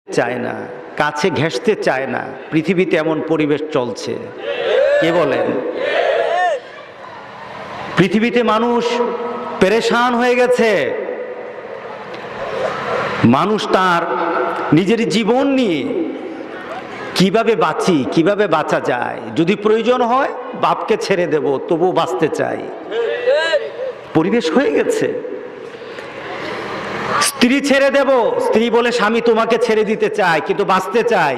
চায় না, কাছে ঘেঁষতে চায় না। পৃথিবীতে এমন পরিবেশ চলছে, কে বলেন? পৃথিবীতে মানুষ পেরেশান হয়ে গেছে। মানুষ তার নিজের জীবন নিয়ে কিভাবে বাঁচি, কিভাবে বাঁচা যায়, যদি প্রয়োজন হয় বাপকে ছেড়ে দেব তবুও বাঁচতে চাই, পরিবেশ হয়ে গেছে। স্ত্রী ছেড়ে দেব, স্ত্রী বলে স্বামী তোমাকে ছেড়ে দিতে চায় কিন্তু বাঁচতে চাই।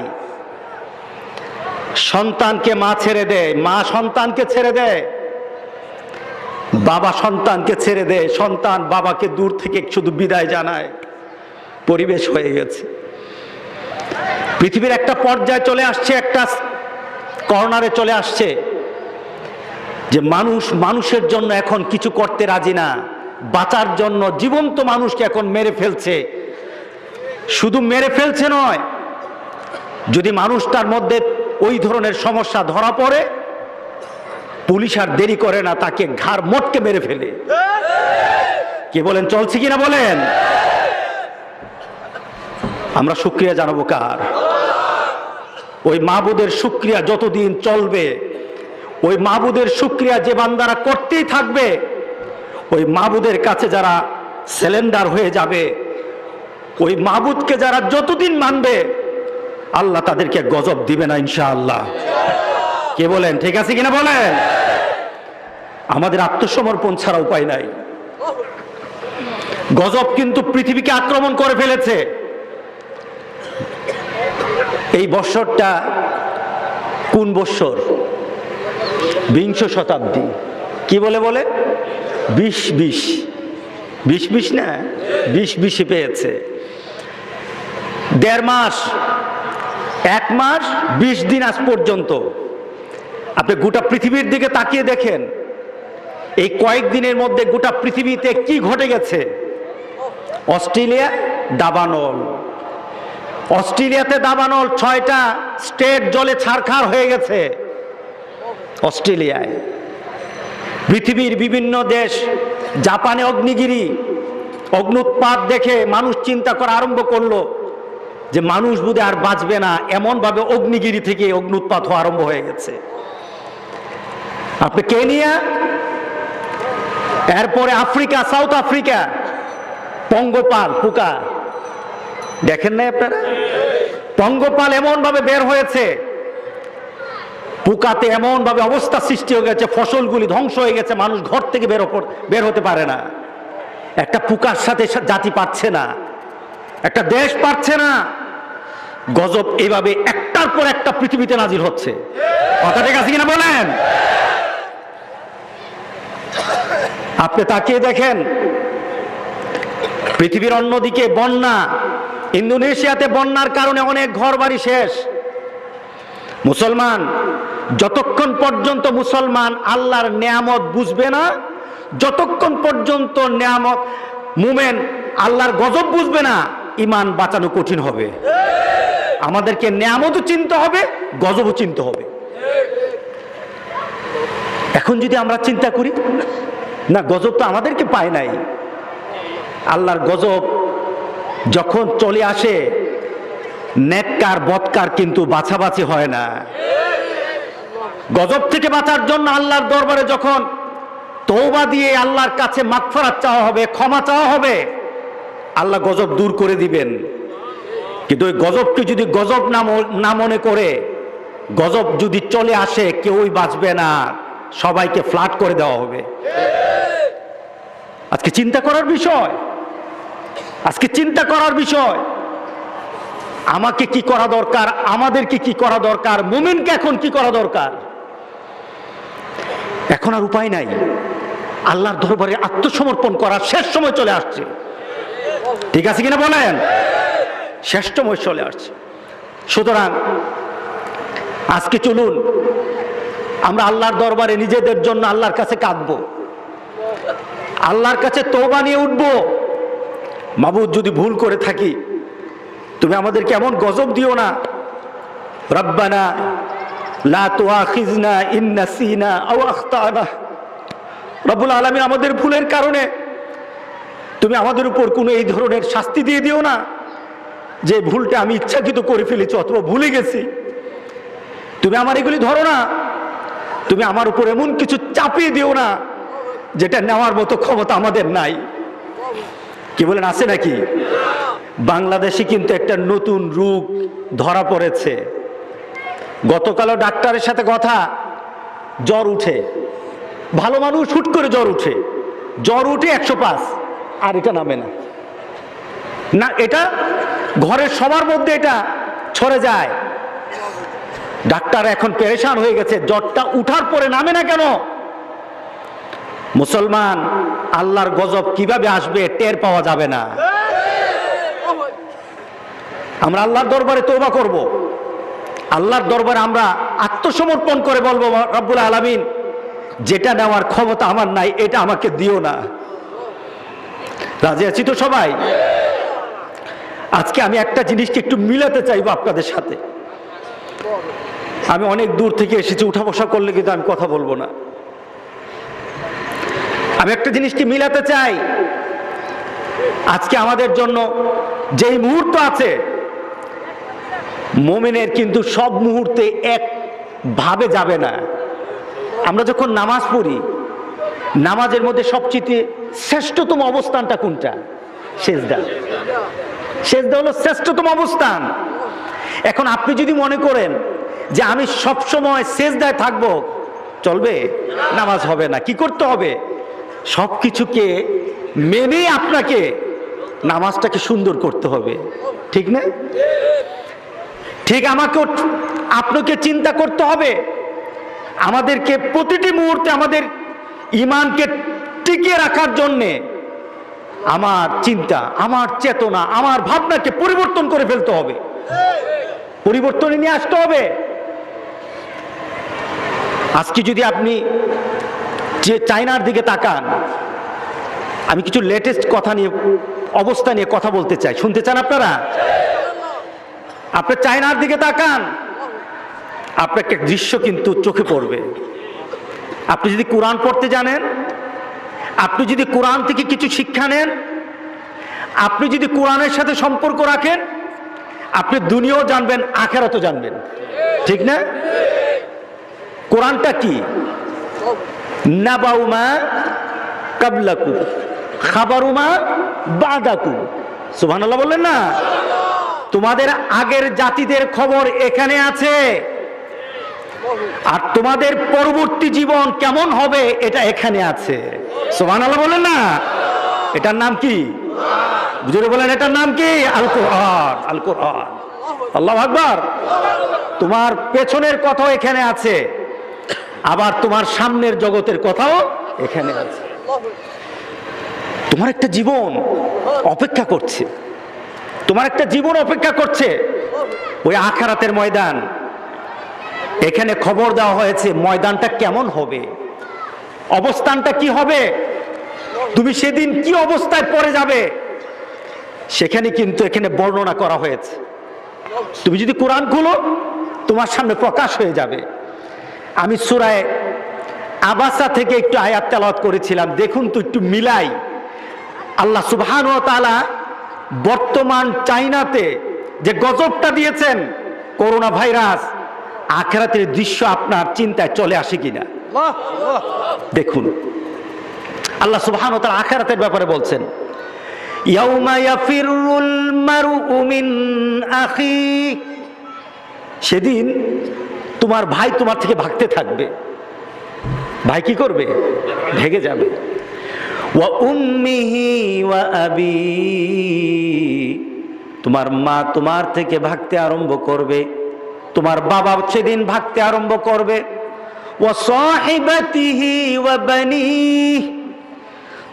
সন্তানকে মা ছেড়ে দেয়, মা সন্তানকে ছেড়ে দেয়, বাবা সন্তানকে ছেড়ে দেয়, সন্তান বাবাকে দূর থেকে শুধু বিদায় জানায়। পরিবেশ হয়ে গেছে। পৃথিবীর একটা পর্যায়ে চলে আসছে, একটা কর্নারে চলে আসছে যে মানুষ মানুষের জন্য এখন কিছু করতে রাজি না। বাঁচার জন্য জীবন্ত মানুষকে এখন মেরে ফেলছে। শুধু মেরে ফেলছে নয়, যদি মানুষটার মধ্যে ওই ধরনের সমস্যা ধরা পড়ে, পুলিশ আর দেরি করে না, তাকে ঘাড় মোটকে মেরে ফেলে। কে বলেন চলছে কিনা বলেন? আমরা শুকরিয়া জানাবো কার? ওই মাবুদের শুকরিয়া যতদিন চলবে, ওই মাবুদের শুকরিয়া যে বান্দারা করতেই থাকবে, ওই মাবুদের কাছে যারা সিলিন্ডার হয়ে যাবে, ওই মাবুদকে যারা যতদিন মানবে, আল্লাহ তাদেরকে গজব দিবে না ইনশাআল্লাহ। কে বলেন ঠিক আছে কিনা বলেন? আমাদের আত্মসমর্পণ ছাড়া উপায় নাই। গজব কিন্তু পৃথিবীকে আক্রমণ করে ফেলেছে। এই বৎসরটা কোন বৎসর? বিংশ শতাব্দী। কি বলে 20 না, 20 পেয়েছে। 1.5 মাস, 1 মাস 20 দিন আজ পর্যন্ত। আপনি গোটা পৃথিবীর দিকে তাকিয়ে দেখেন, এই কয়েকদিনের মধ্যে গোটা পৃথিবীতে কি ঘটে গেছে। অস্ট্রেলিয়া দাবানল, অস্ট্রেলিয়াতে দাবানল, 6টা স্টেট জলে ছারখার হয়ে গেছে অস্ট্রেলিয়ায়। পৃথিবীর বিভিন্ন দেশ, জাপানে অগ্নিগিরি, অগ্নুৎপাত দেখে মানুষ চিন্তা করা আরম্ভ করলো যে মানুষ বোধহয় আর বাঁচবে না, এমনভাবে অগ্নিগিরি থেকে অগ্নুৎপাত হওয়া আরম্ভ হয়ে গেছে। আপনি কেনিয়া, এরপরে আফ্রিকা, সাউথ আফ্রিকা, পঙ্গপাল পোকা দেখেন নাই আপনারা? পঙ্গপাল এমন ভাবে বের হয়েছে, পোকাতে এমন ভাবে অবস্থা সৃষ্টি হয়ে গেছে, ফসলগুলি ধ্বংস হয়ে গেছে, মানুষ ঘর থেকে বের হতে পারে না। একটা পোকার সাথে জাতি পাচ্ছে না, একটা দেশ পাচ্ছে না। গজব এইভাবে একটার পর একটা পৃথিবীতে নাজিল হচ্ছে। কথা ঠিক আছে কিনা বলেন? আপনি তাকিয়ে দেখেন, পৃথিবীর অন্যদিকে বন্যা, ইন্দোনেশিয়াতে বন্যার কারণে অনেক ঘর বাড়ি শেষ। মুসলমান যতক্ষণ পর্যন্ত মুসলমান আল্লাহর নেয়ামত বুঝবে না, যতক্ষণ পর্যন্ত নেয়ামত মুমেন আল্লাহর গজব বুঝবে না, ঈমান বাঁচানো কঠিন হবে। আমাদেরকে নেয়ামতও চিনতে হবে, গজবও চিনতে হবে। এখন যদি আমরা চিন্তা করি, না গজব তো আমাদেরকে পায় নাই, আল্লাহর গজব যখন চলে আসে, নেককার বদকার কিন্তু বাছাবাছি হয় না। গজব থেকে বাঁচার জন্য আল্লাহর দরবারে যখন তওবা দিয়ে আল্লাহর কাছে মাগফিরাত চাওয়া হবে, ক্ষমা চাওয়া হবে, আল্লাহ গজব দূর করে দিবেন। কিন্তু ওই গজবকে যদি গজব না মনে করে, গজব যদি চলে আসে, কেউই বাঁচবে না, সবাইকে ফ্ল্যাট করে দেওয়া হবে। আজকে চিন্তা করার বিষয়, আজকে চিন্তা করার বিষয়, আমাকে কি করা দরকার, আমাদেরকে কি করা দরকার, মুমিনকে এখন কি করা দরকার। এখন আর উপায় নাই, আল্লাহর দরবারে আত্মসমর্পণ করার শেষ সময় চলে আসছে। ঠিক আছে কিনা বলেন? শেষ সময় চলে আসছে। সুতরাং আজকে চলুন আমরা আল্লাহর দরবারে নিজেদের জন্য আল্লাহর কাছে কাঁদবো, আল্লাহর কাছে তওবা নিয়ে উঠবো। মাবুদ, যদি ভুল করে থাকি তুমি আমাদেরকে এমন গজব দিও না। রব্বানা লা তুআখিযনা ইন নাসিনা আও আখতানা। রব্বুল আলামিন, আমাদের ভুলের কারণে তুমি আমাদের উপর কোনো এই ধরনের শাস্তি দিয়ে দিও না। যে ভুলটা আমি ইচ্ছাকৃত করে ফেলেছি অথবা ভুলে গেছি, তুমি আমার এগুলি ধরো না, তুমি আমার উপর এমন কিছু চাপিয়ে দিও না যেটা নেওয়ার মতো ক্ষমতা আমাদের নাই। কি বলেন, আছে নাকি? বাংলাদেশে কিন্তু একটা নতুন রোগ ধরা পড়েছে। গতকালও ডাক্তারের সাথে কথা, জ্বর উঠে, ভালো মানুষ হুট করে জ্বর উঠে, জ্বর উঠে 105, আর এটা নামে না, না এটা ঘরের সবার মধ্যে এটা ছড়ে যায়। ডাক্তার এখন পেরেশান হয়ে গেছে, জ্বরটা উঠার পরে নামে না কেন? মুসলমান, আল্লাহর গজব কিভাবে আসবে টের পাওয়া যাবে না। আমরা আল্লাহর দরবারে তওবা করব, আল্লাহর দরবারে আমরা আত্মসমর্পণ করে বলবো, রব্বুল আলামিন যেটা নেওয়ার ক্ষমতা আমার নাই এটা আমাকে দিও না। রাজি আছি তো সবাই? আজকে আমি একটা জিনিসকে একটু মিলাতে চাইবো আপনাদের সাথে। আমি অনেক দূর থেকে এসেছি, উঠা বসা করলে কিন্তু আমি কথা বলবো না। আমি একটা জিনিসকে মিলাতে চাই। আজকে আমাদের জন্য যেই মুহূর্ত আছে, মুমিনের কিন্তু সব মুহূর্তে এক ভাবে যাবে না। আমরা যখন নামাজ পড়ি, নামাজের মধ্যে সবচেয়ে শ্রেষ্ঠতম অবস্থানটা কোনটা? সেজদা। সেজদা হলো শ্রেষ্ঠতম অবস্থান। এখন আপনি যদি মনে করেন যে আমি সব সময় সেজদায় থাকবো, চলবে? নামাজ হবে না। কি করতে হবে? সবকিছুকে মেনে আপনাকে নামাজটাকে সুন্দর করতে হবে, ঠিক না? ঠিক আমাকে আপনাকে চিন্তা করতে হবে, আমাদেরকে প্রতিটি মুহূর্তে আমাদের ঈমানকে টিকিয়ে রাখার জন্যে আমার চিন্তা, আমার চেতনা, আমার ভাবনাকে পরিবর্তন করে ফেলতে হবে, পরিবর্তনে নিয়ে আসতে হবে। আজকে যদি আপনি যে চায়নার দিকে তাকান, আমি কিছু লেটেস্ট কথা নিয়ে, অবস্থা নিয়ে কথা বলতে চাই, শুনতে চান আপনারা? আপনি চায়নার দিকে তাকান, আপনার একটা দৃশ্য কিন্তু চোখে পড়বে। আপনি যদি কোরআন পড়তে জানেন, আপনি যদি কোরআন থেকে কিছু শিক্ষা নেন, আপনি যদি কোরআনের সাথে সম্পর্ক রাখেন, আপনি দুনিয়াও জানবেন, আখিরাতও জানবেন, ঠিক না? কোরআনটা কি? নাবাউমা কাবলাকুম খাবারুমা বাদাকুম। সুবহানাল্লাহ বললেন না? তোমাদের আগের জাতিদের খবর এখানে আছে, আর তোমাদের পরবর্তী জীবন কেমন হবে এটা এখানে আছে। সুবহানাল্লাহ বলেন না? এটার নাম কি? জোরে বলেন, এটার নাম কি? আল কোরআন। আল কোরআন। আল্লাহু আকবার। তোমার পেছনের কথাও এখানে আছে, আবার তোমার সামনের জগতের কথাও এখানে আছে। তোমার একটা জীবন অপেক্ষা করছে, তোমার একটা জীবন অপেক্ষা করছে ওই আখিরাতের ময়দান। এখানে খবর দেওয়া হয়েছে ময়দানটা কেমন হবে, অবস্থানটা কি হবে, তুমি সেদিন কি অবস্থায় পড়ে যাবে, সেখানে কিন্তু এখানে বর্ণনা করা হয়েছে। তুমি যদি কোরআন খুলো, তোমার সামনে প্রকাশ হয়ে যাবে। আমি সূরা আবাসা থেকে একটু আয়াত তেলাওয়াত করেছিলাম, দেখুন তো একটু মিলাই। আল্লাহ সুবহানাহু ওয়া তাআলা বর্তমান চাইনাতে যে গজবটা দিয়েছেন, করোনা ভাইরাস, আখিরাতের দৃশ্য আপনার চিন্তায় চলে আসে কিনা দেখুন। আল্লাহ সুবহানাহু ওয়া তাআলা আখিরাতের ব্যাপারে বলছেন, ইয়াউমা ইয়াফিরুল মারউ মিন আখি। সেদিন তোমার ভাই তোমার থেকে ভাগতে থাকবে। ভাই কি করবে? ভেগে যাবে। ওয়া উম্মিহি ওয়া আবি, তোমার মা তোমার থেকে ভাগতে আরম্ভ করবে, তোমার বাবা সেদিন ভাগতে আরম্ভ করবে। ওয়া সাহিবাতিহি ওয়া বানিহি,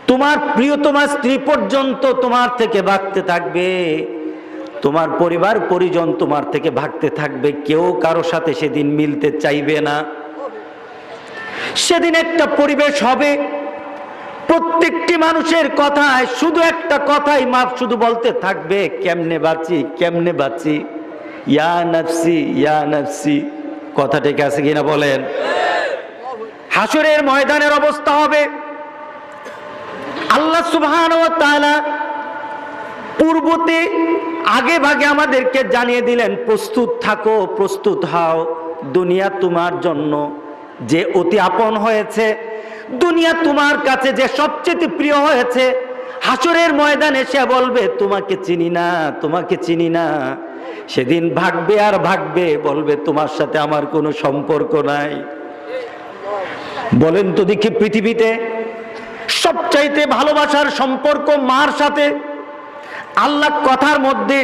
তোমার প্রিয়তমা স্ত্রী পর্যন্ত তোমার থেকে ভাগতে থাকবে, তোমার পরিবার পরিজন তোমার থেকে ভাগতে থাকবে। কেউ কারো সাথে সেদিন মিলতে চাইবে না। সেদিন একটা পরিবেশ হবে, প্রত্যেকটি মানুষের কথায় শুধু একটা কথাই মাপ শুধু বলতে থাকবে, কেমনে বাঁচি, কেমনে বাঁচি, ইয়া নফসি ইয়া নফসি। কথা ঠিক আছে কিনা বলেন? হাসরের ময়দানের অবস্থা হবে, আল্লাহ সুবহানাহু ওয়া তাআলা পূর্বতে আগে ভাগে আমাদেরকে জানিয়ে দিলেন, প্রস্তুত থাকো, প্রস্তুত হও, দুনিয়া তোমার জন্য যে অতি আপন হয়েছে, দুনিয়া তোমার কাছে যে সবচেয়ে প্রিয় হয়েছে, হাসরের ময়দানে সে বলবে তোমাকে চিনি না, তোমাকে চিনি না। সেদিন ভাগবে আর ভাগবে, বলবে তোমার সাথে আমার কোনো সম্পর্ক নাই। বলেন তো দেখি, পৃথিবীতে সবচাইতে ভালোবাসার সম্পর্ক মার সাথে। আল্লাহ কথার মধ্যে,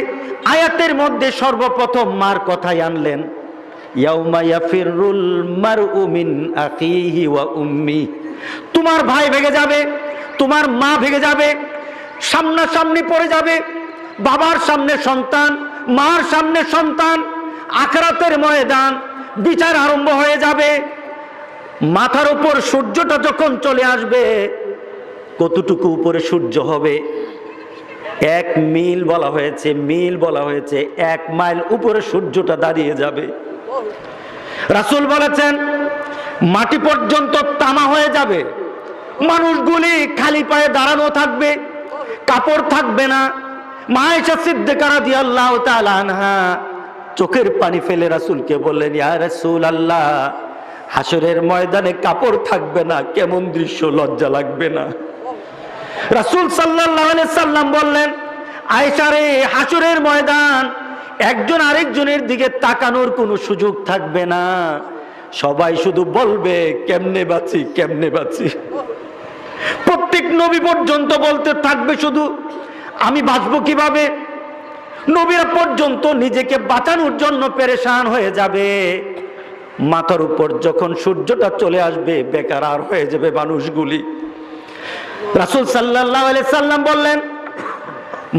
আয়াতের মধ্যে সর্বপ্রথম মার কথাই আনলেন, ইয়াউমা ইয়াফিরুল মারউ মিন আখিহি ওয়া উম্মি। তোমার ভাই ভেগে যাবে, তোমার মা ভেগে যাবে, সামনাসামনি পড়ে যাবে, বাবার সামনে সন্তান, মার সামনে সন্তান। আখিরাতের ময়দান, বিচার আরম্ভ হয়ে যাবে। মাথার উপর সূর্যটা যখন চলে আসবে, কতটুকু উপরে সূর্য হবে? 1 মিল বলা হয়েছে, মিল বলা হয়েছে, 1 মাইল উপরে সূর্যটা দাঁড়িয়ে যাবে। রাসূল বলেছেন মাটি পর্যন্ত তামা হয়ে যাবে, মানুষগুলি খালি পায়ে দাঁড়ানো থাকবে, কাপড় থাকবে না। মা আয়েশা সিদ্দিকা রাদিয়াল্লাহু তাআলা আনহা চোখের পানি ফেলে রাসূলকে বললেন, ইয়া রাসূলুল্লাহ, হাসরের ময়দানে কাপড় থাকবে না, কেমন দৃশ্য, লজ্জা লাগবে না? রাসূল সাল্লাল্লাহু আলাইহি সাল্লাম বললেন, আয়েশা রে, হাসরের ময়দান, একজন আরেকজনের দিকে তাকানোর কোনো সুযোগ থাকবে না, সবাই শুধু বলবে কেমনে বাঁচি, কেমনে বাঁচি। প্রত্যেক নবী পর্যন্ত বলতে থাকবে শুধু আমি বাঁচবো কিভাবে। নবীরা পর্যন্ত নিজেকে বাঁচানোর জন্য পেরেশান হয়ে যাবে। মাথার উপর যখন সূর্যটা চলে আসবে, বেকার হয়ে যাবে মানুষগুলি। রাসূল সাল্লাল্লাহু আলাইহি সাল্লাম বললেন,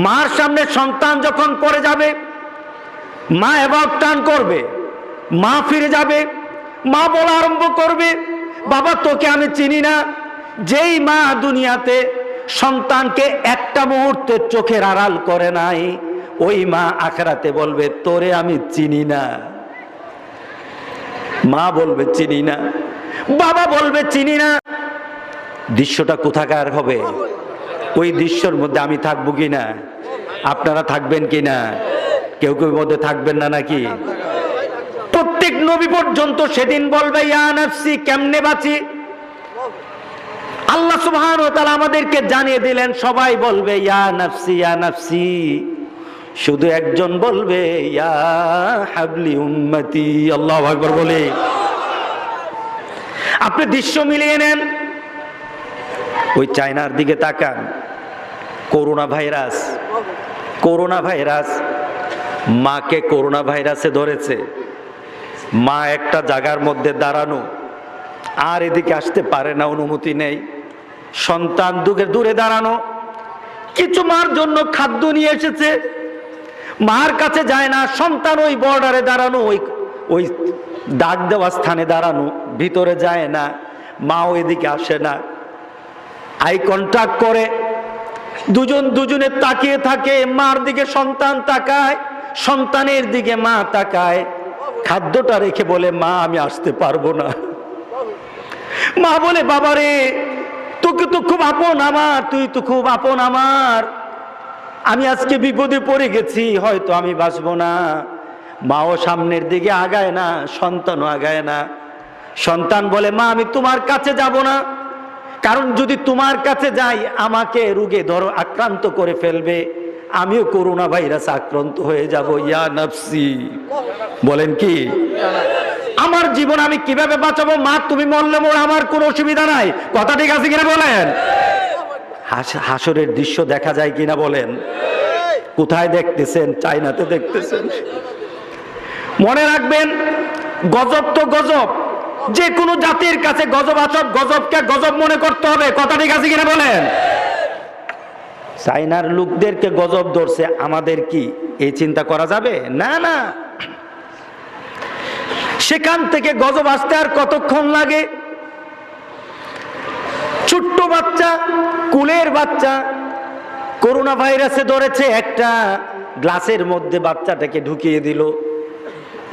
মার সামনে সন্তান যখন পড়ে যাবে, মা এবার টান করবে, মা ফিরে যাবে, মা বলা আরম্ভ করবে, বাবা তোকে আমি চিনি না। যেই মা দুনিয়াতে সন্তানকে একটা মুহূর্তে চোখের আড়াল করে নাই, ওই মা আখিরাতে বলবে তোরে আমি চিনি না। মা বলবে চিনি না, বাবা বলবে চিনি না। দৃশ্যটা কোথাকার হবে? ওই দৃশ্যের মধ্যে আমি থাকবো কিনা? আপনারা থাকবেন কিনা? কেউ কেউ মধ্যে থাকবেন না নাকি? প্রত্যেক নবী পর্যন্ত সেদিন বলবে ইয়া নাফসি, কেমনে বাঁচি। আল্লাহ সুবহানাহু ওয়া তাআলা আমাদেরকে জানিয়ে দিলেন, সবাই বলবে ইয়া নাফসি, ইয়া নাফসি। শুধু একজন বলবে ইয়া হাবলি উম্মতি। আল্লাহু আকবার বলে। আপনি দৃশ্য মিলিয়ে নেন, ওই চায়নার দিকে তাকান, করোনা ভাইরাস, করোনা ভাইরাস, মাকে করোনা ভাইরাসে ধরেছে, মা একটা জায়গার মধ্যে দাঁড়ানো, আর এদিকে আসতে পারে না, অনুমতি নেই। সন্তান দূরে দাঁড়ানো, কিছু মার জন্য খাদ্য নিয়ে এসেছে, মার কাছে যায় না। সন্তান ওই বর্ডারে দাঁড়ানো, ওই দাগ দেওয়া স্থানে দাঁড়ানো, ভিতরে যায় না, মা ওইদিকে আসে না। আই কন্টাক্ট করে, দুজনে তাকিয়ে থাকে, মার দিকে সন্তান তাকায়, সন্তানের দিকে মা তাকায়। খাদ্যটা রেখে বলে মা আমি আসতে পারবো না। মা বলে বাবারে, তোকে তো খুব আপন আমার, তুই তো খুব আপন আমার, আমি আজকে বিপদে পড়ে গেছি, হয়তো আমি বাঁচবো না। মাও সামনের দিকে আগায় না, সন্তানও আগায় না। সন্তান বলে মা আমি তোমার কাছে যাব না, কারণ যদি তোমার কাছে যাই আমাকে রোগে আক্রান্ত করে ফেলবে, আমিও করোনা ভাইরাস আক্রান্ত হয়ে যাব। ইয়া নাফসি, বলেন কি আমার জীবন আমি কিভাবে বাঁচাবো? মা তুমি মরলে মোর আমার কোনো অসুবিধা নাই, কথা ঠিক আছে কিনা বলেন? হাসরের দৃশ্য দেখা যায় কিনা বলেন? কোথায় দেখতেছেন? চায়নাতে দেখতেছেন। মনে রাখবেন, গজব তো গজব, যে কোনো জাতির কাছে গজব আসব, গজবকে গজব মনে করতে হবে, কথা ঠিক আছে কিনা বলেন? চায়নার লোকদেরকে গজব ধরছে, আমাদের কি এই চিন্তা করা যাবে? না না, সেখান থেকে গজব আসতে আর কতক্ষণ লাগে? ছোট্ট বাচ্চা, কুলের বাচ্চা করোনা ভাইরাসে ধরেছে, একটা গ্লাসের মধ্যে বাচ্চাটাকে ঢুকিয়ে দিল।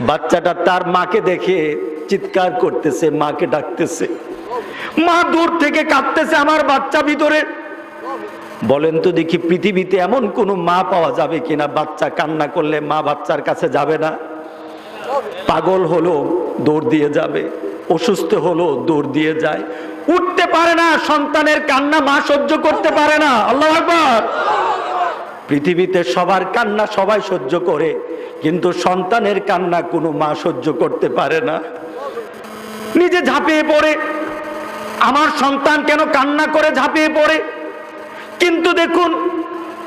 বাচ্চাটা তার মাকে দেখে চিৎকার করতেছে, মাকে ডাকতেছে, মা দূর থেকে কাঁদতেছে, আমার বাচ্চা ভিতরে। বলেন তো দেখি, পৃথিবীতে এমন কোনো মা পাওয়া যাবে কিনা বাচ্চা কান্না করলে মা বাচ্চার কাছে যাবে না? পাগল হলো দৌড় দিয়ে যাবে, অসুস্থ হলো দৌড় দিয়ে যায়। উঠতে পারে না সন্তানের কান্না, মা সহ্য করতে পারে না। আল্লাহু আকবার। পৃথিবীতে সবার কান্না সবাই সহ্য করে, কিন্তু সন্তানের কান্না কোনো মা সহ্য করতে পারে না। নিজে ঝাঁপিয়ে পড়ে, আমার সন্তান কেন কান্না করে ঝাঁপিয়ে পড়ে। কিন্তু দেখুন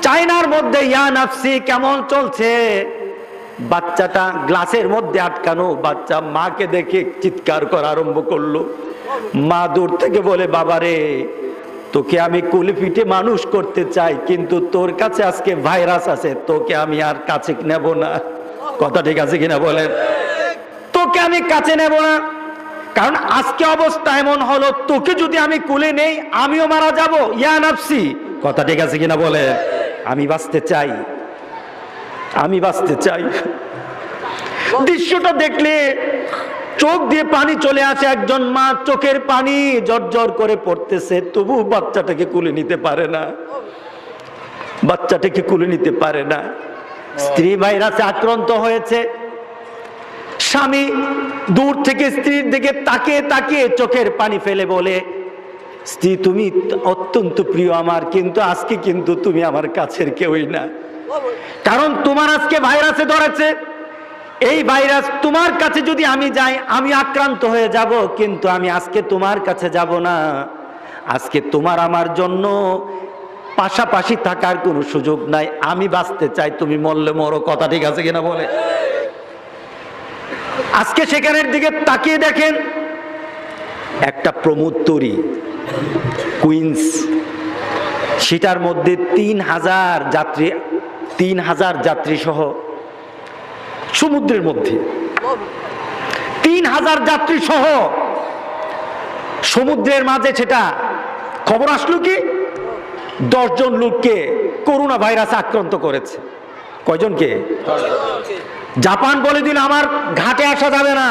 চায়নার মধ্যে ইয়া নাফসি কেমন চলছে। বাচ্চাটা গ্লাসের মধ্যে আটকানো, বাচ্চা মাকে দেখে চিৎকার করা আরম্ভ করলো। মা দূর থেকে বলে, বাবারে তোকে আমি কুলি পিঠে মানুষ করতে চাই, কিন্তু তোর কাছে আজকে ভাইরাস আছে, তোকে আমি আর কাছে নেব না। কথা ঠিক আছে কিনা বলেন? তোকে আমি কাছে নেব না, কারণ আজকে অবস্থা এমন হলো, তোকে যদি আমি কুলে নেই আমিও মারা যাব। ইয়া নাফসি, কথা ঠিক আছে কিনা বলেন? আমি বাঁচতে চাই, আমি বাঁচতে চাই। দৃশ্যটা দেখলে চোখ দিয়ে পানি চলে আসে। একজন মা চোখের পানি জর্জর করে পড়তেছে, তবু বাচ্চাটাকে কুলে নিতে পারে না, বাচ্চাটাকে কুলে নিতে পারে না। স্ত্রী ভাইরাসে আক্রান্ত হয়েছে। স্বামী দূর থেকে স্ত্রীর দিকে তাকিয়ে তাকিয়ে চোখের পানি ফেলে বলে, স্ত্রী তুমি অত্যন্ত প্রিয় আমার, কিন্তু আজকে কিন্তু তুমি আমার কাছের কেউই না, কারণ তোমার আজকে ভাইরাসে ধরেছে। এই ভাইরাস তোমার কাছে যদি আমি যাই আমি আক্রান্ত হয়ে যাব, কিন্তু আমি আজকে তোমার কাছে যাব না। আজকে তোমার আমার জন্য পাশাপাশি থাকার কোনো সুযোগ নাই। আমি বাঁচতে চাই, তুমি মরলে মরো। কথা ঠিক আছে কিনা বলে? আজকে সেখানের দিকে তাকিয়ে দেখেন, একটা প্রমোদতরী কুইন্স, সেটার মধ্যে 3000 যাত্রী, 3000 যাত্রী সহ সমুদ্রের মধ্যে 3000 যাত্রী সহ সমুদ্রের মাঝে, সেটা খবর আসলো কি 10 জন লোককে করোনা ভাইরাস আক্রান্ত করেছে। কয়জনকে? জাপান বলে দিন আমার ঘাটে আসা যাবে না,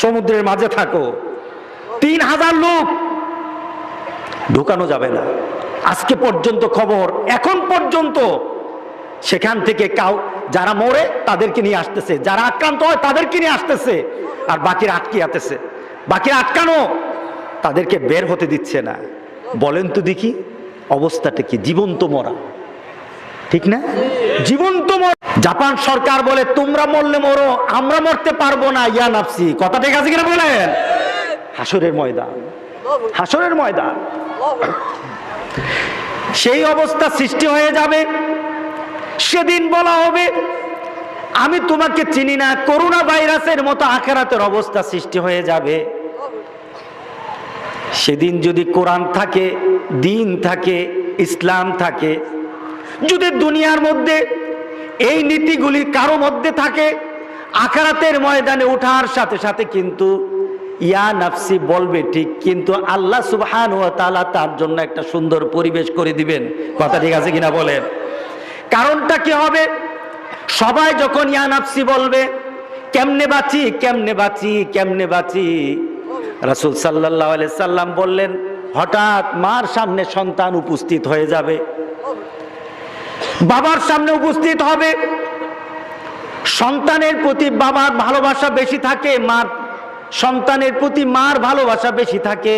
সমুদ্রের মাঝে থাকো। 3000 লোক ঢুকানো যাবে না। আজকে পর্যন্ত খবর, এখন পর্যন্ত সেখান থেকে যারা মরে তাদেরকে নিয়ে আসতেছে, যারা আক্রান্ত হয় তাদেরকে নিয়ে আসতেছে, আর বাকিরা আটকে আসতেছে। বাকিরা আটকানো, তাদেরকে বের হতে দিচ্ছে না। বলেন তো দেখি অবস্থাটা কি? জীবন্ত মরা, ঠিক না? জীবন্ত মরা। জাপান সরকার বলে তোমরা মরলে মরো, আমরা মরতে পারবো না। ইয়া নাফসি, কথা ঠিক আছে কিনা বলেন? হাসরের ময়দান, হাসরের ময়দান, সেই অবস্থা সৃষ্টি হয়ে যাবে। সেদিন বলা হবে আমি তোমাকে চিনি না। করোনা ভাইরাসের মতো আখিরাতের অবস্থা সৃষ্টি হয়ে যাবে। সেদিন যদি কোরআন থাকে, দিন থাকে, ইসলাম থাকে, যদি দুনিয়ার মধ্যে এই নীতিগুলি কারো মধ্যে থাকে, আখিরাতের ময়দানে ওঠার সাথে সাথে কিন্তু ইয়া নাফসি বলবে ঠিক, কিন্তু আল্লাহ সুবহানাহু ওয়া তাআলা তার জন্য একটা সুন্দর পরিবেশ করে দিবেন। কথা ঠিক আছে কিনা বলেন? কারণটা কি হবে? সবাই যখন ইয়া নাফসি বলবে, কেমনে বাঁচি, কেমনে বাঁচি, কেমনে বাঁচি, রাসূল সাল্লাল্লাহু আলাইহি সাল্লাম বললেন, হঠাৎ মার সামনে সন্তান উপস্থিত হয়ে যাবে, বাবার সামনে উপস্থিত হবে। সন্তানের প্রতি বাবার ভালোবাসা বেশি থাকে, মার সন্তানের প্রতি মার ভালোবাসা বেশি থাকে।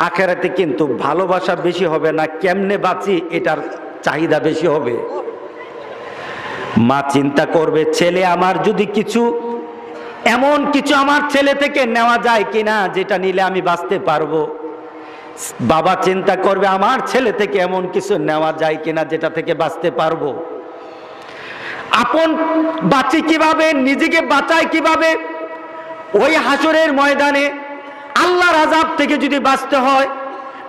আখিরাতে কিন্তু ভালোবাসা বেশি হবে না, কেমনে বাঁচি এটার চাহিদা বেশি হবে। মা চিন্তা করবে, ছেলে আমার যদি কিছু, এমন কিছু আমার ছেলে থেকে নেওয়া যায় কিনা যেটা নিলে আমি বাঁচতে পারবো। বাবা চিন্তা করবে, আমার ছেলে থেকে এমন কিছু নেওয়া যায় কিনা যেটা থেকে বাঁচতে পারবো। আপন বাঁচি কিভাবে, নিজেকে বাঁচায় কিভাবে? ওই হাসরের ময়দানে আল্লাহর আযাব থেকে যদি বাঁচতে হয়,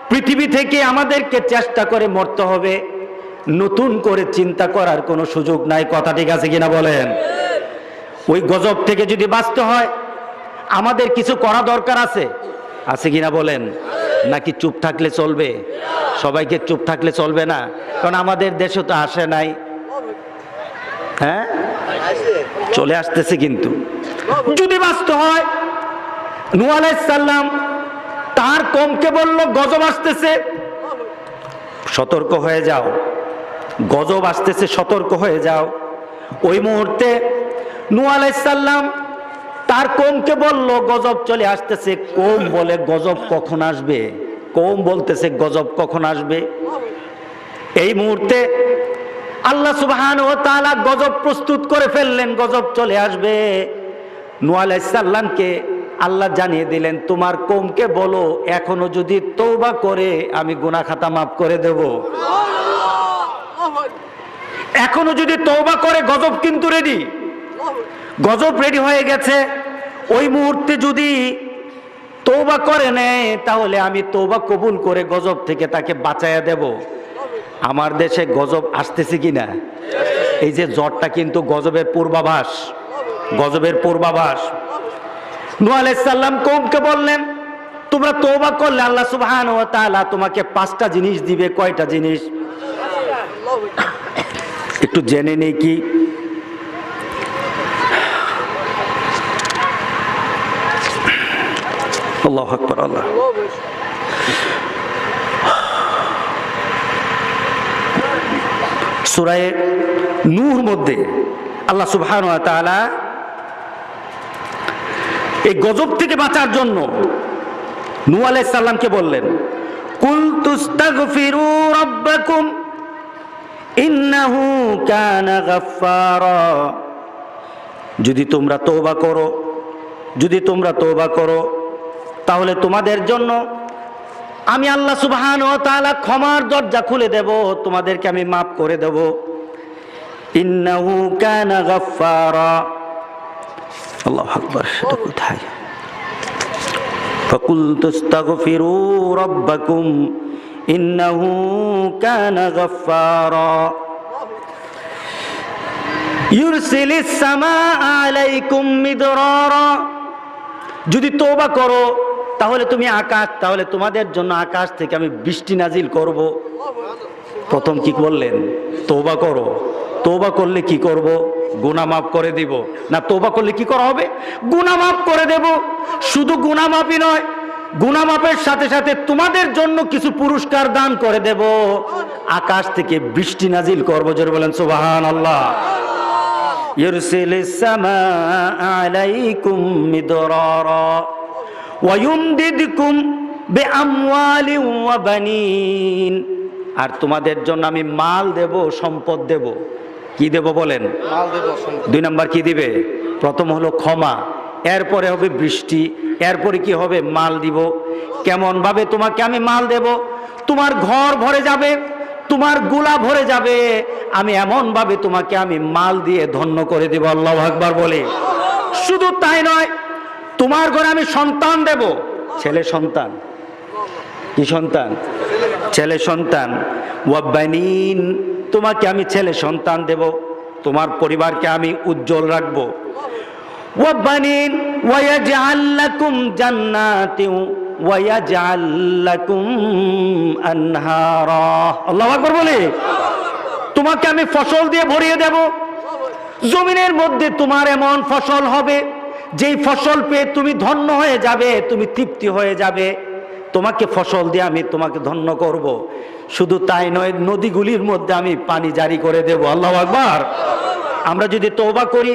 পৃথিবী থেকে আমাদেরকে চেষ্টা করে মরতে হবে, নতুন করে চিন্তা করার কোনো সুযোগ নাই। কথা ঠিক আছে কিনা বলেন? ওই গজব থেকে যদি বাঁচতে হয় আমাদের কিছু করা দরকার আছে, আছে কিনা বলেন? নাকি চুপ থাকলে চলবে? সবাইকে চুপ থাকলে চলবে না, কারণ আমাদের দেশে তো আসে নাই। হ্যাঁ, চলে আসতেছে। কিন্তু যদি বাঁচতে হয়, নূহ আলাইহিস সালাম তার কওমকে বলল গজব আসতেছে, সতর্ক হয়ে যাও, গজব আসতেছে, সতর্ক হয়ে যাও। ওই মুহূর্তে নূহ আলাইহিস সালাম তার কওমকে বলল গজব চলে আসতেছে। কওম বলে গজব কখন আসবে? কওম বলতেছে গজব কখন আসবে? এই মুহূর্তে আল্লাহ সুবহানাহু ওয়া তাআলা গজব প্রস্তুত করে ফেললেন, গজব চলে আসবে। নূহ আলাইহিস সালামকে আল্লাহ জানিয়ে দিলেন, তোমার কওমকে বলো এখনো যদি তওবা করে আমি গুনাহ খাতা মাফ করে দেব। এখনো যদি তওবা করে, গজব কিন্তু রেডি, গজব রেডি হয়ে গেছে। ওই মুহূর্তে যদি তওবা করে নেয় তাহলে আমি তওবা কবুল করে গজব থেকে তাকে বাঁচাইয়া দেব। আমার দেশে গজব আসতেছে কিনা? এই যে জ্বরটা কিন্তু গজবের পূর্বাভাস, গজবের পূর্বাভাস। নূহ আলাইহিস সালাম কওমকে বললেন, তোমরা তওবা করলে আল্লাহ সুবহানাহু ওয়া তাআলা তোমাকে 5টা জিনিস দিবে। কয়টা জিনিস? একটু জেনে নেই কি? আল্লাহু আকবার, আল্লাহ। সূরা নূর মধ্যে আল্লাহ সুবহানাহু ওয়া তাআলা এই গজব থেকে বাঁচার জন্য নূহ আলাইহিস সালামকে বললেন, কুল তুস্তাগফিরু রাব্বাকুম ইন্নাহু কানা গাফফারা। যদি তোমরা তওবা করো, যদি তোমরা তওবা করো তাহলে তোমাদের জন্য আমি আল্লাহ সুবহানাহু ওয়া তাআলা ক্ষমার দরজা খুলে দেব, তোমাদেরকে আমি মাফ করে দেব। ইন্নাহু কানা গাফফারা। আল্লাহু আকবার। সেটা কোথায়? ফাকুল তুস্তাগফিরু রাব্বাকুম ইন্নাহু কানা গাফফারা ইউরসিলিস সামাআ আলাইকুম মিদরারা। যদি তওবা করো তাহলে তুমি আকাশ, তাহলে তোমাদের জন্য আকাশ থেকে আমি বৃষ্টি নাজিল করব। প্রথম কি বললেন? তওবা করো। তওবা করলে কি করব? গুনাহ মাফ করে দিব। না, তওবা করলে কি করা হবে? গুনাহ মাফ করে দেব। শুধু গুনাহ মাফই নয়, গুনাহ মাফের সাথে সাথে তোমাদের জন্য কিছু পুরস্কার দান করে দেব। আকাশ থেকে বৃষ্টি নাজিল করব। জোরে বলেন সুবহানাল্লাহ। ইউরসিলিস সামাআ আলাইকুম মিদরারা ওয়া ইউমদিদকুম বিআমওয়ালিন ওয়া বানিন। আর তোমাদের জন্য আমি মাল দেব, সম্পদ দেব। কি দেব বলেন? মাল দেব, সম্পদ। 2 নাম্বার কি দিবে? প্রথম হলো ক্ষমা, এরপরে হবে বৃষ্টি, এরপরে কি হবে? মাল দিব। কেমন ভাবে তোমাকে আমি মাল দেব? তোমার ঘর ভরে যাবে, তোমার গোলা ভরে যাবে। আমি এমন ভাবে তোমাকে আমি মাল দিয়ে ধন্য করে দেব। আল্লাহু আকবার বলে। শুধু তাই নয়, তোমার ঘরে আমি সন্তান দেব, ছেলে সন্তান। কি সন্তান? ছেলে সন্তান। ওয়া বানিন, তোমাকে আমি ছেলে সন্তান দেব, তোমার পরিবারকে আমি উজ্জ্বল রাখবো। ওয়া বানিন ওয়া ইয়াজআল লাকুম জান্নাতিন ওয়া ইয়াজআল লাকুম আনহারা। আল্লাহু আকবার বলে। তোমাকে আমি ফসল দিয়ে ভরিয়ে দেব। জমিনের মধ্যে তোমার এমন ফসল হবে যেই ফসল পেয়ে তুমি ধন্য হয়ে যাবে, তুমি তৃপ্তি হয়ে যাবে। তোমাকে ফসল দিয়ে আমি তোমাকে ধন্য করব। শুধু তাই নয়, নদীগুলির মধ্যে আমি পানি জারি করে দেব। আল্লাহু আকবার। আমরা যদি তওবা করি,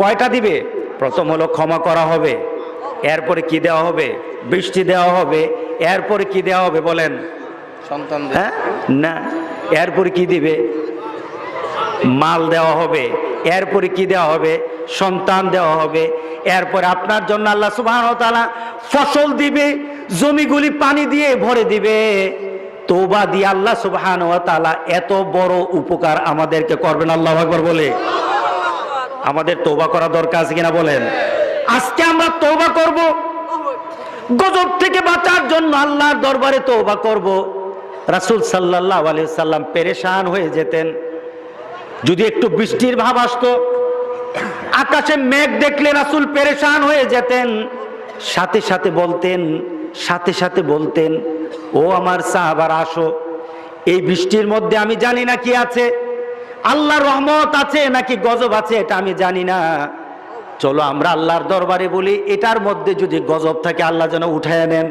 কয়টা দিবে? প্রথম হলো ক্ষমা করা হবে, এরপরে কি দেওয়া হবে? বৃষ্টি দেওয়া হবে, এরপরে কি দেওয়া হবে বলেন? সন্তান। হ্যাঁ না, এরপরে কি দিবে? মাল দেওয়া হবে। এরপরে কি দেওয়া হবে? সন্তান দেওয়া হবে। এরপরে আপনার জন্য আল্লাহ সুবহানাহু ওয়া তাআলা ফসল দিবে, জমিগুলি পানি দিয়ে ভরে দিবে। তওবা দিয়ে আল্লাহ সুবহানাহু ওয়া তাআলা এত বড় উপকার আমাদেরকে করবেন। আল্লাহু আকবার বলে। আমাদের তওবা করা দরকার আছে কিনা বলেন? আজকে আমরা তওবা করব, গজব থেকে বাঁচার জন্য আল্লাহর দরবারে তওবা করব। রাসূল সাল্লাল্লাহু আলাইহি সাল্লাম পেরেশান হয়ে যেতেন। যদি একটু বৃষ্টির ভাব আসতো, আকাশে মেঘ দেখলে রাসূল পেরেশান হয়ে যেতেন। সাথে সাথে বলতেন, ও আমার সাহাবারা আসো, এই বৃষ্টির মধ্যে আমি জানি না কি আছে, আল্লাহর রহমত আছে নাকি গজব আছে এটা আমি জানি না। চলো আমরা আল্লাহর দরবারে বলি, এটার মধ্যে যদি গজব থাকে আল্লাহ যেন উঠায় নেন।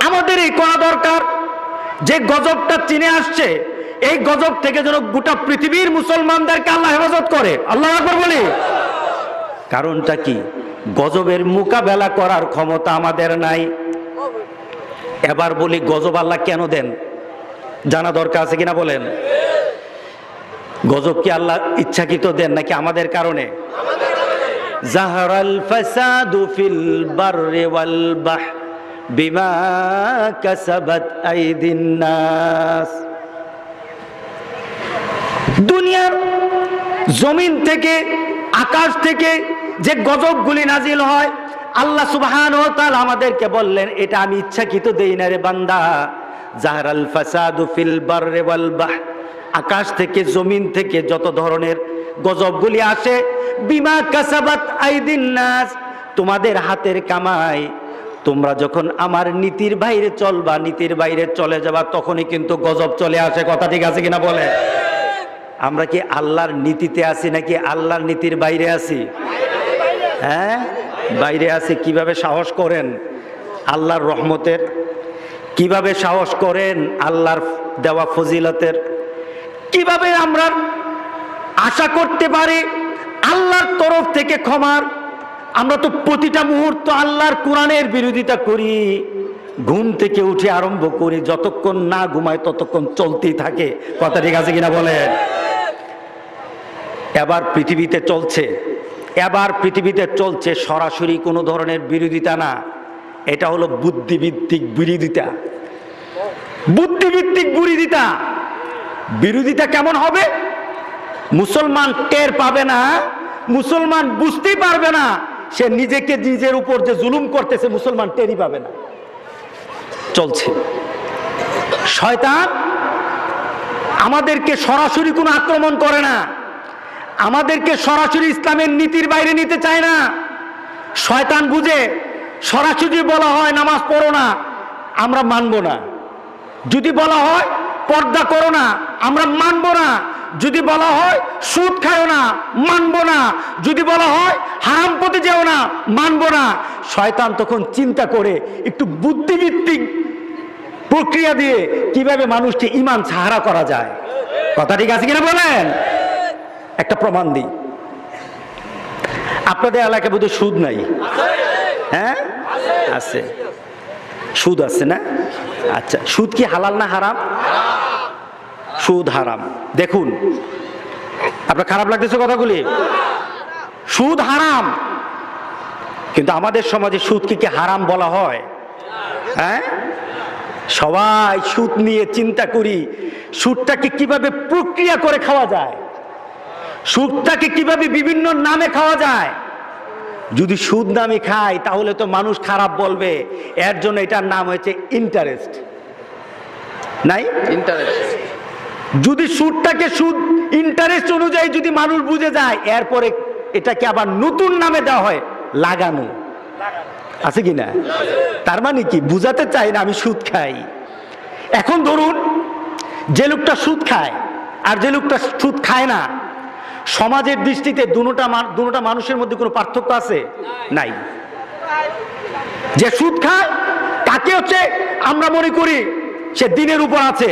আমাদের এই করা দরকার। যে গজবটা চীনে আসছে, এই গজব থেকে যেন গোটা পৃথিবীর মুসলমানদেরকে আল্লাহ হেফাজত করে। আল্লাহু আকবার বলি। কারণটা কি? গজবের মোকাবেলা করার ক্ষমতা আমাদের নাই। এবার বলি, গজব আল্লাহ কেন দেন জানা দরকার আছে কিনা বলেন। গজব কি আল্লাহ ইচ্ছাকৃত দেন নাকি আমাদের কারণে? জাহারাল ফাসাদু ফিল বাররি ওয়াল বাহর বিমা কাসাবাত আইদিন নাস। দুনিয়ার জমিন থেকে, আকাশ থেকে যে গজবগুলি নাজিল হয়, আল্লাহ সুবহানাহু ওয়া তাআলা আমাদেরকে বললেন, এটা আমি ইচ্ছাকৃত দেই না রে বান্দা। জাহারাল ফাসাদু ফিল বাররি ওয়াল বাহর, আকাশ থেকে জমিন থেকে যত ধরনের গজবগুলি আসে, বিমা কাসাবাত আইদিন নাস, তোমাদের হাতের কামাই। তোমরা যখন আমার নীতির বাইরে চলবা, নীতির বাইরে চলে যাবা, তখনই কিন্তু গজব চলে আসে। কথা ঠিক আছে কিনা বলে? আমরা কি আল্লাহর নীতিতে আছি নাকি আল্লাহর নীতির বাইরে আছি? হ্যাঁ, বাইরে আছি। কিভাবে সাহস করেন আল্লাহর রহমতের? কিভাবে সাহস করেন আল্লাহর দেওয়া ফজিলতের? কিভাবে আমরা আশা করতে পারি আল্লাহর তরফ থেকে ক্ষমার? আমরা তো প্রতিটা মুহূর্ত আল্লাহর কোরআনের বিরোধিতা করি। ঘুম থেকে উঠে আরম্ভ করি, যতক্ষণ না ঘুমায় ততক্ষণ চলতেই থাকে। কথা ঠিক আছে কিনা বলেন? এবার পৃথিবীতে চলছে সরাসরি কোনো ধরনের বিরোধিতা না, এটা হলো বুদ্ধিভিত্তিক বিরোধিতা। বুদ্ধিভিত্তিক বিরোধিতা। বিরোধিতা কেমন হবে? মুসলমান টের পাবে না, মুসলমান বুঝতেই পারবে না, সে নিজেকে নিজের উপর যে জুলুম করতেছে মুসলমান টেরই পাবে না। চলছে। শয়তান আমাদেরকে সরাসরি কোনো আক্রমণ করে না, আমাদেরকে সরাসরি ইসলামের নীতির বাইরে নিতে চায় না। শয়তান বুঝে, সরাসরি বলা হয় নামাজ পড়ো না, আমরা মানব না। যদি বলা হয় পর্দা করো না, আমরা মানব না। যদি বলা হয় সুদ খাও না, মানব না। যদি বলা হয় হারাম পথে যেও না, মানব না। শয়তান তখন চিন্তা করে একটু বুদ্ধিভিত্তিক প্রক্রিয়া দিয়ে কিভাবে মানুষকে ঈমান ছাড়া করা যায়। কথা ঠিক আছে কিনা বলেন? একটা প্রমাণ দিই। আপনাদের এলাকায় বোধহয় সুদ নাই? হ্যাঁ আছে, সুদ আছে না? আচ্ছা, সুদ কি হালাল না হারাম? সুদ হারাম। দেখুন, আপনার খারাপ লাগতেছে কথাগুলি? সুদ হারাম, কিন্তু আমাদের সমাজে সুদকে কি হারাম বলা হয়? হ্যাঁ, সবাই সুদ নিয়ে চিন্তা করি, সুদটাকে কিভাবে প্রক্রিয়া করে খাওয়া যায়, সুদটাকে কিভাবে বিভিন্ন নামে খাওয়া যায়। যদি সুদ নামে খায় তাহলে তো মানুষ খারাপ বলবে, এর জন্য এটার নাম হয়েছে ইন্টারেস্ট। নাই ইন্টারেস্ট। যদি সুদটাকে সুদ ইন্টারেস্ট অনুযায়ী যদি মানুষ বুঝে যায়, এরপরে এটাকে আবার নতুন নামে দেওয়া হয় লাগানো। আছে কি না? তার মানে কি বুঝাতে চাই না আমি সুদ খাই। এখন ধরুন, যে লোকটা সুদ খায় আর যে লোকটা সুদ খায় না, সমাজের দৃষ্টিতে দুটোটা মানুষের মধ্যে কোনো পার্থক্য আছে? নাই। যে সুদ খায় তাকে হচ্ছে আমরা মনে করি সে দিনের উপর আছে।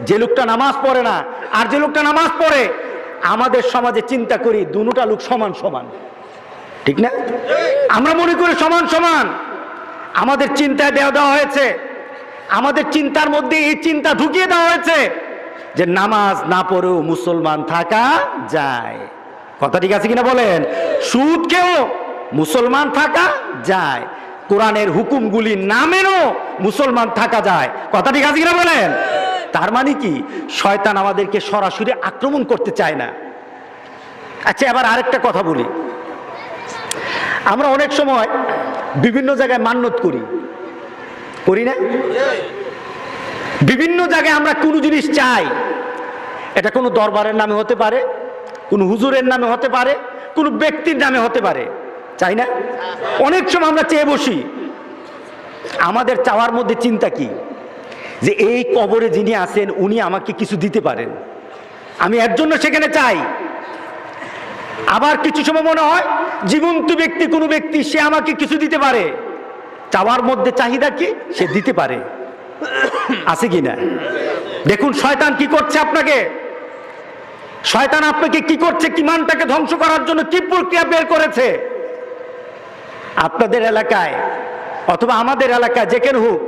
যে লোকটা নামাজ পড়ে না আর যে লোকটা নামাজ পড়ে, আমাদের সমাজে চিন্তা করি দুটোটা লোক সমান সমান। ঠিক না? আমরা মনে করি সমান সমান। আমাদের চিন্তায় দেওয়া হয়েছে, আমাদের চিন্তার মধ্যে এই চিন্তা ঢুকিয়ে দেওয়া হয়েছে যে নামাজ না পড়েও মুসলমান থাকা যায়। কথা ঠিক আছে কিনা বলেন? সুদ খেয়েও মুসলমান থাকা যায়, কোরআনের হুকুমগুলি না মেনেও মুসলমান থাকা যায়। কথা ঠিক আছে কিনা বলেন? তার মানে কি শয়তান আমাদেরকে সরাসরি আক্রমণ করতে চায় না। আচ্ছা, এবার আরেকটা কথা বলি। আমরা অনেক সময় বিভিন্ন জায়গায় মান্যত করি না? বিভিন্ন জায়গায় আমরা কোনো জিনিস চাই, এটা কোনো দরবারের নামে হতে পারে, কোনো হুজুরের নামে হতে পারে, কোনো ব্যক্তির নামে হতে পারে, চাই না? অনেক সময় আমরা চেয়ে বসি। আমাদের চাওয়ার মধ্যে চিন্তা কি? যে এই কবরে যিনি আছেন উনি আমাকে কিছু দিতে পারেন, আমি এর জন্য সেখানে চাই। আবার কিছু সময় মনে হয় জীবন্ত ব্যক্তি, কোনো ব্যক্তি, সে আমাকে কিছু দিতে পারে। চাওয়ার মধ্যে চাহিদা কি? সে দিতে পারে। আছে কি না? দেখুন শয়তান কি করছে আপনাকে, শয়তান আপনাকে কি করছে, ইমানটাকে ধ্বংস করার জন্য কি প্রক্রিয়া বের করেছে। আপনাদের এলাকায় অথবা আমাদের এলাকায় যেখানে হোক,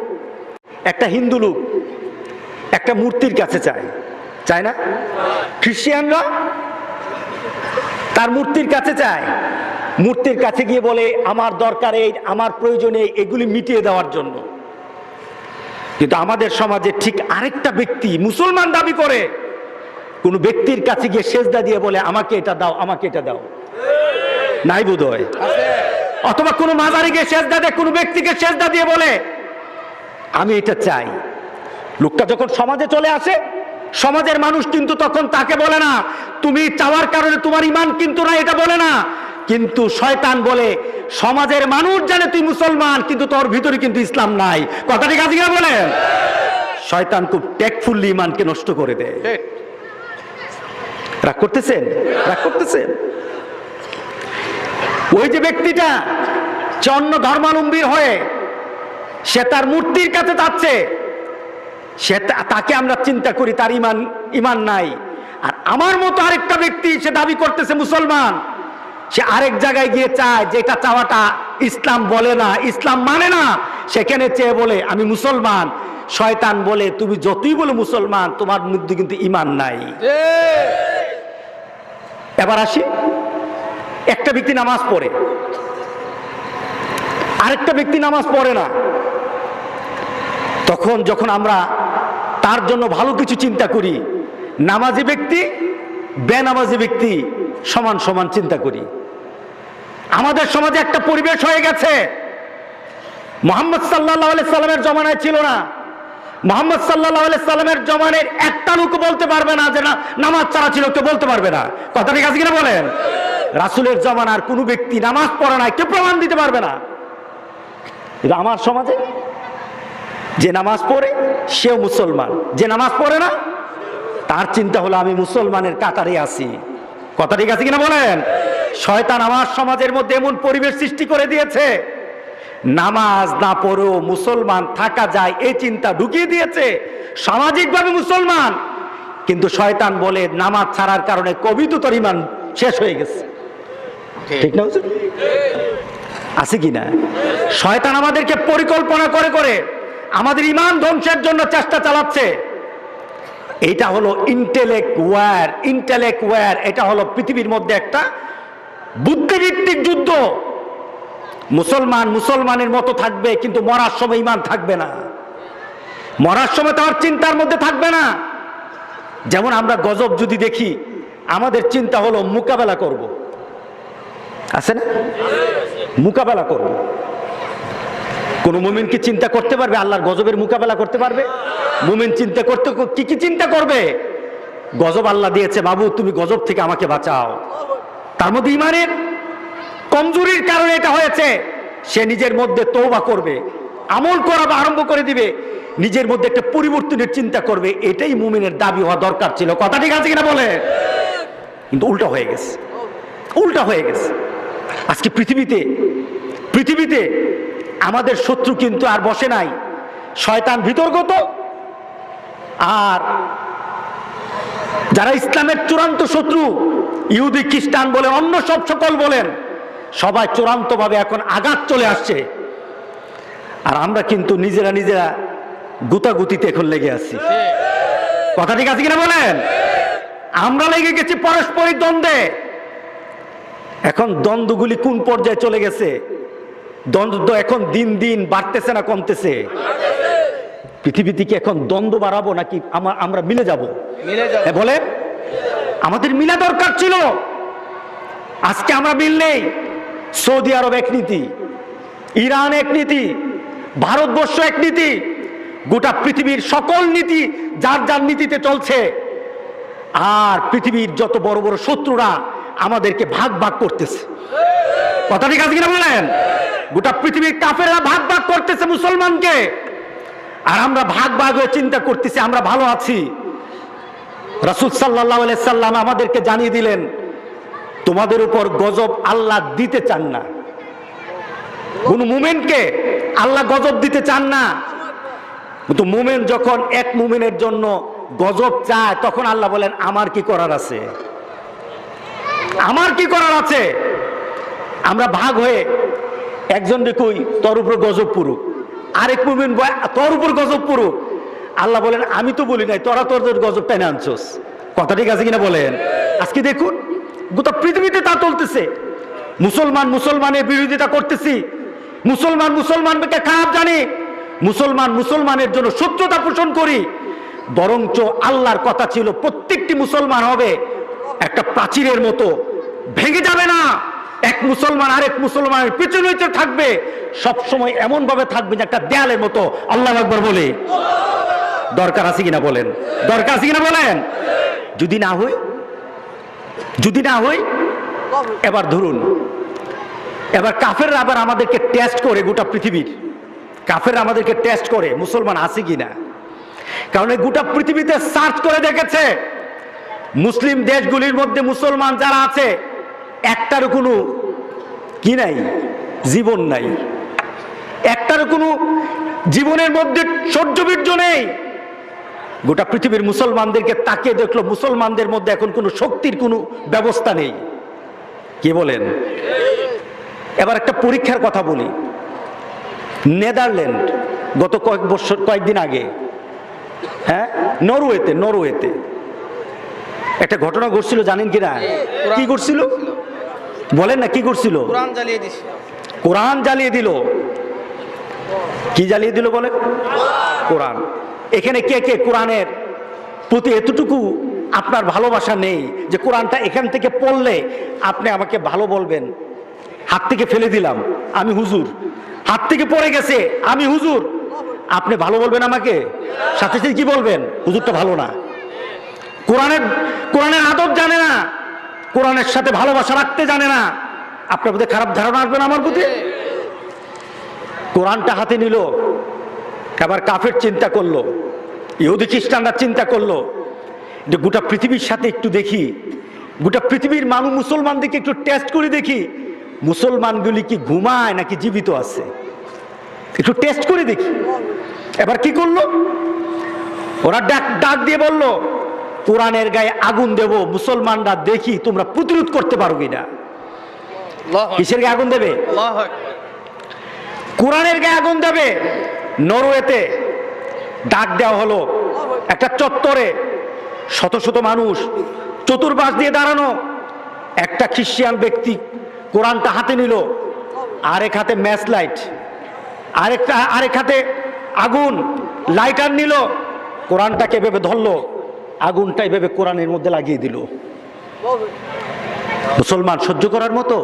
একটা হিন্দু লোক একটা মূর্তির কাছে চায় না? খ্রিস্টানরা তার মূর্তির কাছে চায়, মূর্তির কাছে গিয়ে বলে আমার দরকার এই, আমার প্রয়োজনে এগুলি মিটিয়ে দেওয়ার জন্য। কিন্তু আমাদের সমাজে ঠিক আরেকটা ব্যক্তি মুসলমান দাবি করে কোন ব্যক্তির কাছে গিয়ে সেজদা দিয়ে বলে আমাকে এটা দাও, আমাকে এটা দাও। নাই বোধহয়। অথবা কোনো মাজারে গিয়ে সেজদা দেয়, কোনো ব্যক্তিকে সেজদা দিয়ে বলে আমি এটা চাই। লোকটা যখন সমাজে চলে আসে, সমাজের মানুষ কিন্তু তখন তাকে বলে না তুমি চাওয়ার কারণে তোমার ইমান কিন্তু না, এটা বলে না। কিন্তু শয়তান বলে সমাজের মানুষ জানে তুই মুসলমান, কিন্তু তোর ভিতরে কিন্তু ইসলাম নাই। কথাটি কাজে গিয়ে বলেন, শয়তান খুব টেকফুল্লি ইমানকে নষ্ট করে দেয়। রাগ করতেছেন? রাগ করতেছেন? ওই যে ব্যক্তিটা অন্য ধর্মাবলম্বী হয়ে সে তার মূর্তির কাছে যাচ্ছে, সে তাকে আমরা চিন্তা করি তার ইমান নাই। আর আমার মতো আরেকটা ব্যক্তি সে দাবি করতেছে মুসলমান, সে আরেক জায়গায় গিয়ে চায়, যেটা চাওয়াটা ইসলাম বলে না, ইসলাম মানে না, সেখানে চেয়ে বলে আমি মুসলমান। শয়তান বলে তুমি যতই বলো মুসলমান, তোমার মধ্যে কিন্তু ইমান নাই। এবার আসি, একটা ব্যক্তি নামাজ পড়ে, আরেকটা ব্যক্তি নামাজ পড়ে না। তখন যখন আমরা তার জন্য ভালো কিছু চিন্তা করি, নামাজি ব্যক্তি বেনামাজি ব্যক্তি সমান সমান চিন্তা করি। আমাদের সমাজে একটা পরিবেশ হয়ে গেছে, মুহাম্মদ সাল্লাল্লাহু আলাইহি সাল্লামের জমানায় ছিল না। মুহাম্মদ সাল্লাল্লাহু আলাইহি সাল্লামের জমানায় একটা লোক বলতে পারবে না যে না নামাজ ছাড়া ছিল, কেউ বলতে পারবে না। কথা ঠিক আছে কিনা বলেন? রাসূলের জমানার কোনো ব্যক্তি নামাজ পড়ে না, কেউ প্রমাণ দিতে পারবে না। কিন্তু আমার সমাজে যে নামাজ পড়ে সেও মুসলমান, যে নামাজ পড়ে না তার চিন্তা হলো আমি মুসলমানের কাতারে আছি। কথা ঠিক আছে কিনা বলেন? শয়তান আমার সমাজের মধ্যে এমন পরিবেশ সৃষ্টি করে দিয়েছে, নামাজ না পড়েও মুসলমান থাকা যায় এই চিন্তা ঢুকিয়ে দিয়েছে। সামাজিকভাবে মুসলমান, কিন্তু শয়তান বলে নামাজ ছাড়ার কারণে কবিত তোর ইমান শেষ হয়ে গেছে। ঠিক না হুজুর? আছে কিনা? শয়তান আমাদেরকে পরিকল্পনা করে করে আমাদের ইমান ধ্বংসের জন্য চেষ্টা চালাচ্ছে। এইটা হলো ইন্টেলেক্ট ওয়্যার। এটা হলো পৃথিবীর মধ্যে একটা বুদ্ধিভিত্তিক যুদ্ধ। মুসলমানের মতো থাকবে, কিন্তু মরার সময় ইমান থাকবে না, মরার সময় তার চিন্তার মধ্যে থাকবে না। যেমন আমরা গজব যদি দেখি, আমাদের চিন্তা হলো মোকাবেলা করব, আছে না? মোকাবেলা করব। কোন মুমিন কি চিন্তা করতে পারবে আল্লাহর গজবের মোকাবেলা করতে পারবে? মুমিন চিন্তা করতে কি চিন্তা করবে? গজব আল্লাহ দিয়েছে, বাবু তুমি গজব থেকে আমাকে বাঁচাও। তার মধ্যে ইমানের কমজোরির কারণে এটা হয়েছে। সে নিজের মধ্যে তওবা করবে, আমল করা আরম্ভ করে দিবে, নিজের মধ্যে একটা পরিবর্তনের চিন্তা করবে। এটাই মুমিনের দাবি হওয়া দরকার ছিল। কথা ঠিক আছে কিনা বলে? কিন্তু উল্টা হয়ে গেছে। আজকে পৃথিবীতে আমাদের শত্রু কিন্তু আর বসে নাই, শয়তান ভিতরগত। আর যারা ইসলামের চূড়ান্ত শত্রু, ইহুদি খ্রিস্টান বলে অন্য সকল বলেন, সবাই চূড়ান্তভাবে এখন আঘাত চলে আসছে। আর আমরা কিন্তু নিজেরা গুতাগুতিতে এখন লেগে আছি। কথা ঠিক আছে কিনা বলেন? আমরা লেগে গেছি পারস্পরিক দ্বন্দ্বে। এখন দ্বন্দ্বগুলি কোন পর্যায়ে চলে গেছে? দ্বন্দ্ব এখন দিন দিন বাড়তেছে না কমতেছে? পৃথিবী থেকে এখন দ্বন্দ্ব বাড়াবো নাকি আমরা মিলে যাব? বলে আমাদের মিলা দরকার ছিল। আজকে আমরা মিল নেই। সৌদি আরব এক নীতি, ইরান এক নীতি, ভারতবর্ষ এক নীতি, গোটা পৃথিবীর সকল নীতি যার যার নীতিতে চলছে। আর পৃথিবীর যত বড় বড় শত্রুরা আমাদেরকে ভাগ করতেছে। কথা ঠিক আছে কিনা বলেন? গোটা পৃথিবীর কাফেররা ভাগ করতেছে মুসলমানকে, আর আমরা ভাগ হয়ে চিন্তা করতেছি আমরা ভালো আছি। রাসূল সাল্লাল্লাহু আলাইহি সাল্লাম আমাদেরকে জানিয়ে দিলেন, তোমাদের উপর গজব আল্লাহ দিতে চান না। কোন মুমিনকে আল্লাহ গজব দিতে চান না। কিন্তু মুমিন যখন এক মুমিনের জন্য গজব চায়, তখন আল্লাহ বলেন আমার কি করার আছে, আমার কি করার আছে। আমরা ভাগ হয়ে একজন দেখুই তোর উপর গজব পুরুক, আরেক মুমিন তোর উপর গজব পুরুক, আল্লাহ বলেন আমি তো বলি নাই, তোরা তোর গজব টেনে আনছস। কথা ঠিক আছে কিনা বলেন? আজকে দেখুন গোটা পৃথিবীতে তা চলতেছে, মুসলমান মুসলমানের বিরোধিতা করতেছি, মুসলমান মুসলমানকে খারাপ জানি, মুসলমান মুসলমানের জন্য শত্রুতা পোষণ করি। বরঞ্চ আল্লাহর কথা ছিল প্রত্যেকটি মুসলমান হবে একটা প্রাচীরের মতো, ভেঙে যাবে না। এক মুসলমান আরেক মুসলমানের পিছনে থাকবে, সব সময় এমন ভাবে থাকবে যে একটা দেয়ালের মতো। আল্লাহু আকবার বলে দরকার আছে কিনা বলেন? দরকার আছে কিনা বলেন? যদি না হয়, যদি না হয়, এবার ধরুন এবার কাফেররা আবার আমাদেরকে টেস্ট করে, গোটা পৃথিবীর কাফেররা আমাদেরকে টেস্ট করে মুসলমান আছে কিনা। কারণ এই গোটা পৃথিবীতে সার্চ করে দেখেছে মুসলিম দেশগুলির মধ্যে মুসলমান যারা আছে একটারও কোনো কি নাই, জীবন নাই, একটারও কোনো জীবনের মধ্যে সৌর্যবীর্য নেই। গোটা পৃথিবীর মুসলমানদেরকে তাকিয়ে দেখলো মুসলমানদের মধ্যে এখন কোনো শক্তির কোনো ব্যবস্থা নেই। কি বলেন? এবার একটা পরীক্ষার কথা বলি। নেদারল্যান্ড গত কয়েকদিন আগে, হ্যাঁ, নরওয়েতে একটা ঘটনা ঘটছিল, জানেন কিনা? কি করছিল বলেন না? কি করছিল? কোরআন জ্বালিয়ে দিল। কি জ্বালিয়ে দিল বলেন? কোরআন। এখানে কে কে কোরআনের প্রতি এতটুকু আপনার ভালোবাসা নেই যে কোরআনটা এখান থেকে পড়লে আপনি আমাকে ভালো বলবেন? হাত থেকে ফেলে দিলাম, আমি হুজুর, হাত থেকে পড়ে গেছে, আমি হুজুর, আপনি ভালো বলবেন আমাকে? সাথে সাথে কি বলবেন? হুজুরটা ভালো না। কোরআনের আদব জানে না, কোরআনের সাথে ভালোবাসা রাখতে জানে না। আপনার প্রতি খারাপ ধারণা আসবে না আমার প্রতি? কোরআনটা হাতে নিল, এবার কাফের চিন্তা করলো, ইহুদি খ্রিস্টানরা চিন্তা করলো যে গোটা পৃথিবীর সাথে একটু দেখি, গোটা পৃথিবীর মানুষ মুসলমানদেরকে একটু টেস্ট করে দেখি মুসলমানগুলি কি ঘুমায় নাকি জীবিত আছে, একটু টেস্ট করে দেখি। এবার কি করলো ওরা? ডাক দিয়ে বলল কোরআনের গায়ে আগুন দেব, মুসলমানরা দেখি তোমরা প্রতিরোধ করতে পারো কিনা। কিসের গায়ে আগুন দেবে? কোরআনের গায়ে আগুন দেবে। নরওয়েতে ডাক দেওয়া হলো, একটা চত্বরে শত শত মানুষ চতুর্পাশ দিয়ে দাঁড়ানো, একটা খ্রিস্টান ব্যক্তি কোরআনটা হাতে নিল, আরেক হাতে ম্যাচ লাইট, আরেক হাতে আগুন লাইটার নিল, কোরআনটাকে ভেবে ধরলো, আগুনটাই ভেবে কোরআনের মধ্যে লাগিয়ে দিল। মুসলমান সহ্য করার মতো?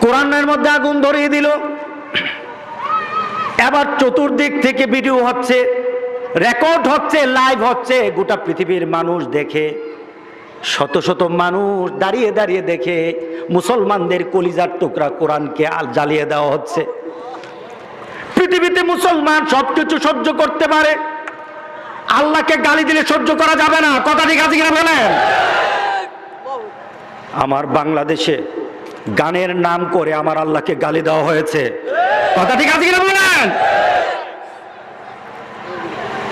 কোরআনের মধ্যে আগুন ধরিয়ে দিল। এবার চতুর্দিক থেকে ভিডিও হচ্ছে, রেকর্ড হচ্ছে, লাইভ হচ্ছে, গোটা পৃথিবীর মানুষ দেখে, শত শত মানুষ দাঁড়িয়ে দাঁড়িয়ে দেখে মুসলমানদের কলিজার টুকরা কোরআনকে জ্বালিয়ে দেওয়া হচ্ছে। পৃথিবীতে মুসলমান সবকিছু সহ্য করতে পারে, আল্লাহকে গালি দিলে সহ্য করা যাবে না। কথা ঠিক আছে কিনা বলেন? আমার বাংলাদেশে গানের নাম করে আমার আল্লাহকে গালি দেওয়া হয়েছে। কথা ঠিক আছে কিনা বলেন?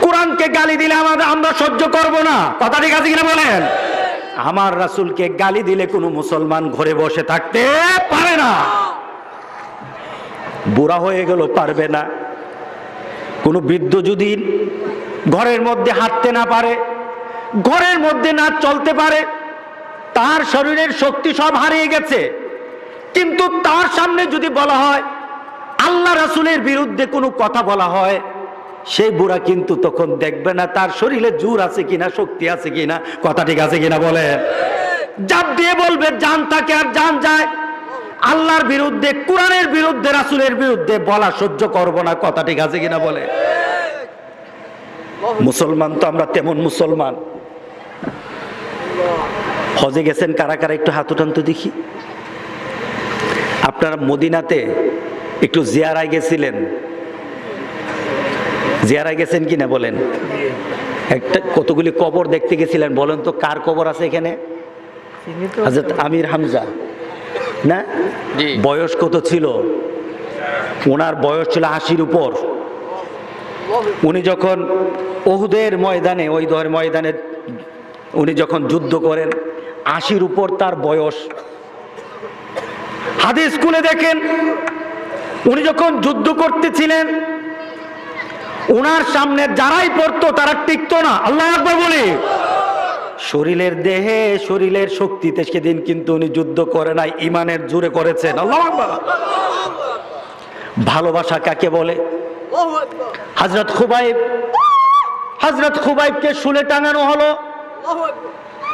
কোরআনকে গালি দিলে আমরা সহ্য করব না। কথা ঠিক আছে কিনা বলেন? আমার রাসূলকে গালি দিলে কোনো মুসলমান ঘরে বসে থাকতে পারে না। বুড়া হয়ে গেল পারবে না। কোনো বৃদ্ধ যদি ঘরের মধ্যে হাঁটতে না পারে, ঘরের মধ্যে না চলতে পারে, তার শরীরের শক্তি সব হারিয়ে গেছে, কিন্তু তার সামনে যদি বলা হয় আল্লাহ রাসূলের বিরুদ্ধে কোনো কথা বলা হয়, সেই বুড়া কিন্তু তখন দেখবে না তার শরীরে জোর আছে কিনা, শক্তি আছে কিনা। কথা ঠিক আছে কিনা বলে? জাপ দিয়ে বলবে জান থাকে আর জান যায়। আল্লাহর বিরুদ্ধে, কোরআনের বিরুদ্ধে, রাসূলের বিরুদ্ধে বলা সহ্য করব না। কথা ঠিক আছে কিনা বলে? মুসলমান তো আমরা তেমন মুসলমান। হজে গেছেন কারা কারা? একটু হাত উঠান তো দেখি। আপনারা মদিনাতে একটু জিয়ারায় গেছিলেন? জিয়ারায় গেছেন কিনা বলেন? একটা কতগুলি কবর দেখতে গেছিলেন, বলেন তো কার কবর আছে এখানে? হযরত আমির হামজা না? বয়স কত ছিল ওনার? বয়স ছিল ৮০-র উপর। উনি যখন উহুদের ময়দানে, ওই ময়দানে উনি যখন যুদ্ধ করেন, 80-র উপর তার বয়স। হাদিস খুলে দেখেন, উনি যখন যুদ্ধ করতেছিলেন, উনার সামনে যারাই পড়তো তারা টিকতো না। আল্লাহু আকবার বলি। শরীরের দেহে, শরীরের শক্তিতে সেদিন কিন্তু উনি যুদ্ধ করে নাই, ইমানের জোরে করেছেন। আল্লাহু আকবার। ভালোবাসা কাকে বলে? হযরত খুবাইবকে শুলে টাঙানো হলো,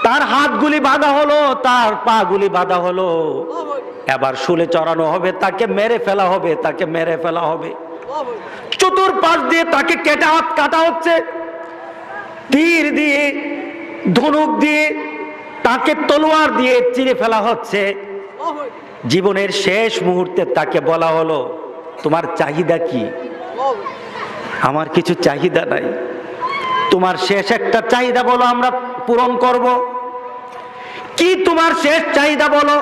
তার হাতগুলি বাঁধা হলো, তার পা গুলি বাঁধা হলো, এবার শুলে চড়ানো হবে, তাকে মেরে ফেলা হবে, তাকে মেরে ফেলা হবে। চতুর্পাশ দিয়ে তাকে কাটা হচ্ছে, তীর দিয়ে, ধনুক দিয়ে, তাকে তলোয়ার দিয়ে চিরে ফেলা হচ্ছে। জীবনের শেষ মুহূর্তে তাকে বলা হলো, তোমার চাহিদা কি? আমার কিছু চাহিদা নাই, তোমার শেষ একটা চাহিদা বলো, আমরা পূরণ করব। কি তোমার শেষ চাহিদা বলো?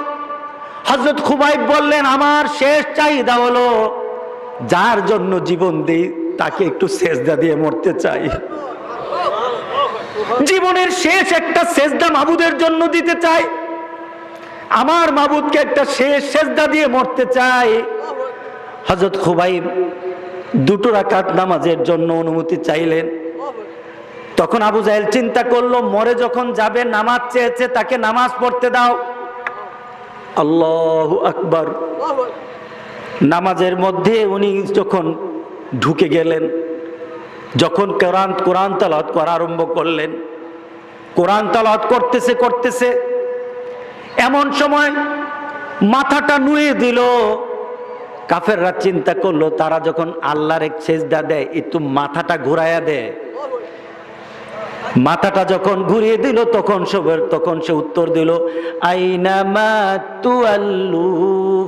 হযরত খুবাইব বললেন, আমার শেষ চাহিদা হলো, যার জন্য জীবন দেই তাকে একটু সেজদা দিয়ে মরতে চাই। জীবনের শেষ একটা সেজদা মাবুদের জন্য দিতে চাই, আমার মাবুদকে একটা শেষ সেজদা দিয়ে মরতে চাই। হযরত খুবাইব 2 রাকাত নামাজের জন্য অনুমতি চাইলেন। তখন আবু জাহেল চিন্তা করলো, মরে যখন যাবে, নামাজ চেয়েছে, তাকে নামাজ পড়তে দাও। আল্লাহু আকবার। নামাজের মধ্যে উনি যখন ঢুকে গেলেন, যখন কোরআন তেলাওয়াত করা আরম্ভ করলেন, কোরআন তেলাওয়াত করতেছে এমন সময় মাথাটা নুয়ে দিল। কাফেররা চিন্তা করলো, তারা যখন আল্লাহর এক সেজদা দেয়, একটু মাথাটা ঘুরাইয়া দেয়। মাথাটা যখন ঘুরিয়ে দিল, তখন সে উত্তর দিল, আইনামা তুআল্লু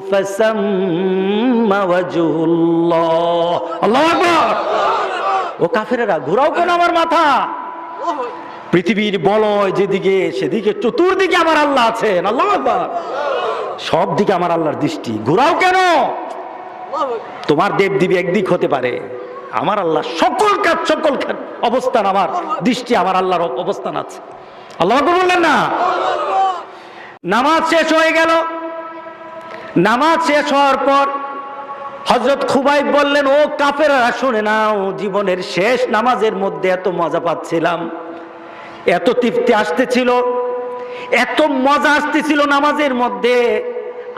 ফাসাম্মা ওয়াজহুল্লাহ। আল্লাহু আকবার। ও কাফেরেরা, ঘুরাও কেন আমার মাথা? পৃথিবীর বলয় যেদিকে, সেদিকে চতুর্দিকে আমার আল্লাহ আছেন। আল্লাহু আকবার। সব দিকে আমার আল্লাহর দৃষ্টি, ঘুরাও কেন? তোমার দেবদেবী একদিক হতে পারে, আমার আল্লাহ সকল অবস্থান, আমার দৃষ্টি আমার আল্লাহর অবস্থান আছে। আল্লাহু আকবার বললেন না? নামাজ শেষ হয়ে গেল। নামাজ শেষ হওয়ার পর হযরত খুবাইব বললেন, ও কাফেররা, শুনে নাও, জীবনের শেষ নামাজের মধ্যে এত মজা পাচ্ছিলাম, এত তৃপ্তি আসতেছিল, এত মজা আসতেছিল নামাজের মধ্যে,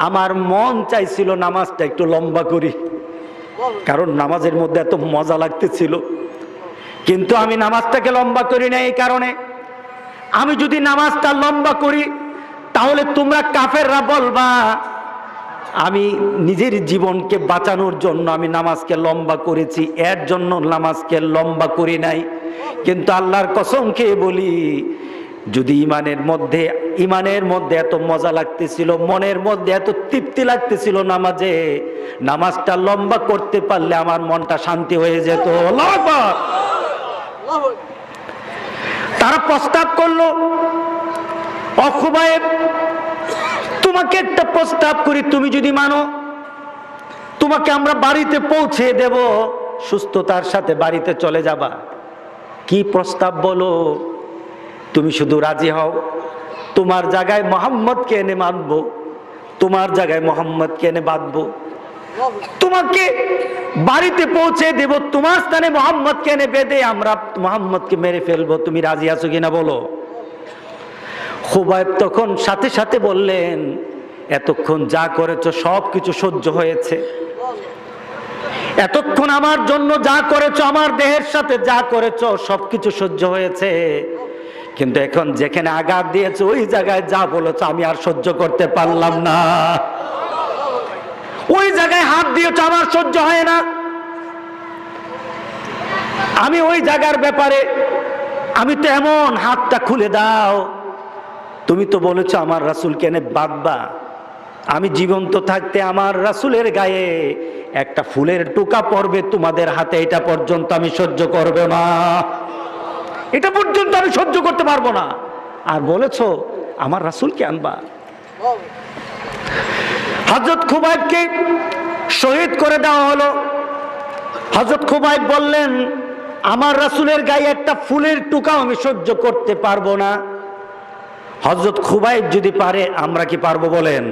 আমার মন চাইছিল নামাজটা একটু লম্বা করি, কারণ নামাজের মধ্যে এত মজা লাগতেছিল। কিন্তু আমি নামাজটাকে লম্বা করি না, এই কারণে, আমি যদি নামাজটা লম্বা করি তাহলে তোমরা কাফেররা বলবা আমি নিজের জীবনকে বাঁচানোর জন্য আমি নামাজকে লম্বা করেছি, এর জন্য নামাজকে লম্বা করি নাই। কিন্তু আল্লাহর কসম খেয়ে বলি, যদি ইমানের মধ্যে এত মজা লাগতেছিল, মনের মধ্যে এত তৃপ্তি লাগতেছিল নামাজে, নামাজটা লম্বা করতে পারলে আমার মনটা শান্তি হয়ে যেত। আল্লাহু আকবার। তারা প্রস্তাব করলো, ও খুবাইব, তোমাকে একটা প্রস্তাব করি, তুমি যদি মানো, তোমাকে আমরা বাড়িতে পৌঁছে দেব, সুস্থতার সাথে বাড়িতে চলে যাবা। কি প্রস্তাব বলো? তুমি শুধু রাজি হও, তোমার জায়গায় মোহাম্মদকে এনে মানবো, তোমার জায়গায় মোহাম্মদকে এনে বাঁধবো, তোমাকে বাড়িতে পৌঁছে দেব, তোমার স্থানে মোহাম্মদকে এনে বেঁধে আমরা মোহাম্মদকে মেরে ফেলবো। তুমি রাজি আছো কিনা বলো? খুবাইব তখন সাথে সাথে বললেন, এতক্ষণ যা করেছো সব কিছু সহ্য হয়েছে, এতক্ষণ আমার জন্য যা করেছো, আমার দেহের সাথে যা করেছো সবকিছু সহ্য হয়েছে, কিন্তু এখন যেখানে আঘাত দিয়েছো ওই জায়গায় যা বলেছো আমি আর সহ্য করতে পারলাম না। ওই জায়গায় হাত দিয়েছো, আমার সহ্য হয় না। আমি ওই জায়গার ব্যাপারে, আমি তো এমন, হাতটা খুলে দাও। তুমি তো বলেছো আমার রাসূলকে এনে বাঁধবা, আমি জীবন্ত থাকতে আমার রাসূলের গায়ে একটা ফুলের টোকা পড়বে তোমাদের হাতে, এটা পর্যন্ত আমি সহ্য করব না, এটা পর্যন্ত আমি সহ্য করতে পারবো না। আর বলেছো আমার রাসূলকে আনবা। হযরত খুবাইবকে শহীদ করে দেওয়া হলো। হযরত খুবাইব বললেন, আমার রাসূলের গায়ে একটা ফুলের টুকাও আমি সহ্য করতে পারবো না। হযরত খুবাইব যদি পারে, আমরা কি পারবো বলেন?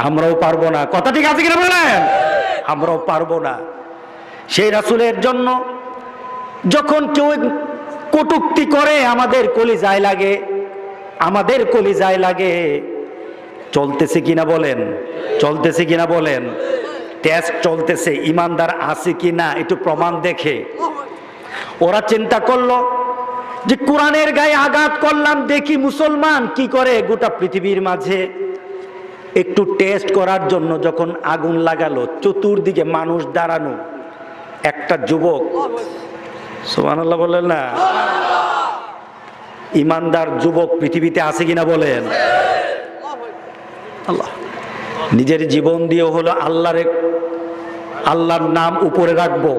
আমরাও পারবো না। কথা ঠিক আছে কিনা বলেন? আমরাও পারবো না। সেই রাসূলের জন্য যখন কেউ কটূক্তি করে আমাদের কলিজায় লাগে, আমাদের কলিজায় লাগে। চলতেছে কিনা বলেন? চলতেছে কিনা বলেন? টেস্ট চলতেছে, ইমানদার আছে কিনা একটু প্রমাণ দেখে। ওরা চিন্তা করলো যে কোরআনের গায়ে আঘাত করলাম, দেখি মুসলমান কি করে। গোটা পৃথিবীর মাঝে একটু টেস্ট করার জন্য যখন আগুন লাগালো, চতুর্দিকে মানুষ দাঁড়ানো, একটা যুবক, সুবহানাল্লাহ বলেন না, ইমানদার যুবক পৃথিবীতে আছে কিনা বলেন? আল্লাহ নিজের জীবন দিয়ে হলো আল্লাহর নাম উপরে রাখবো,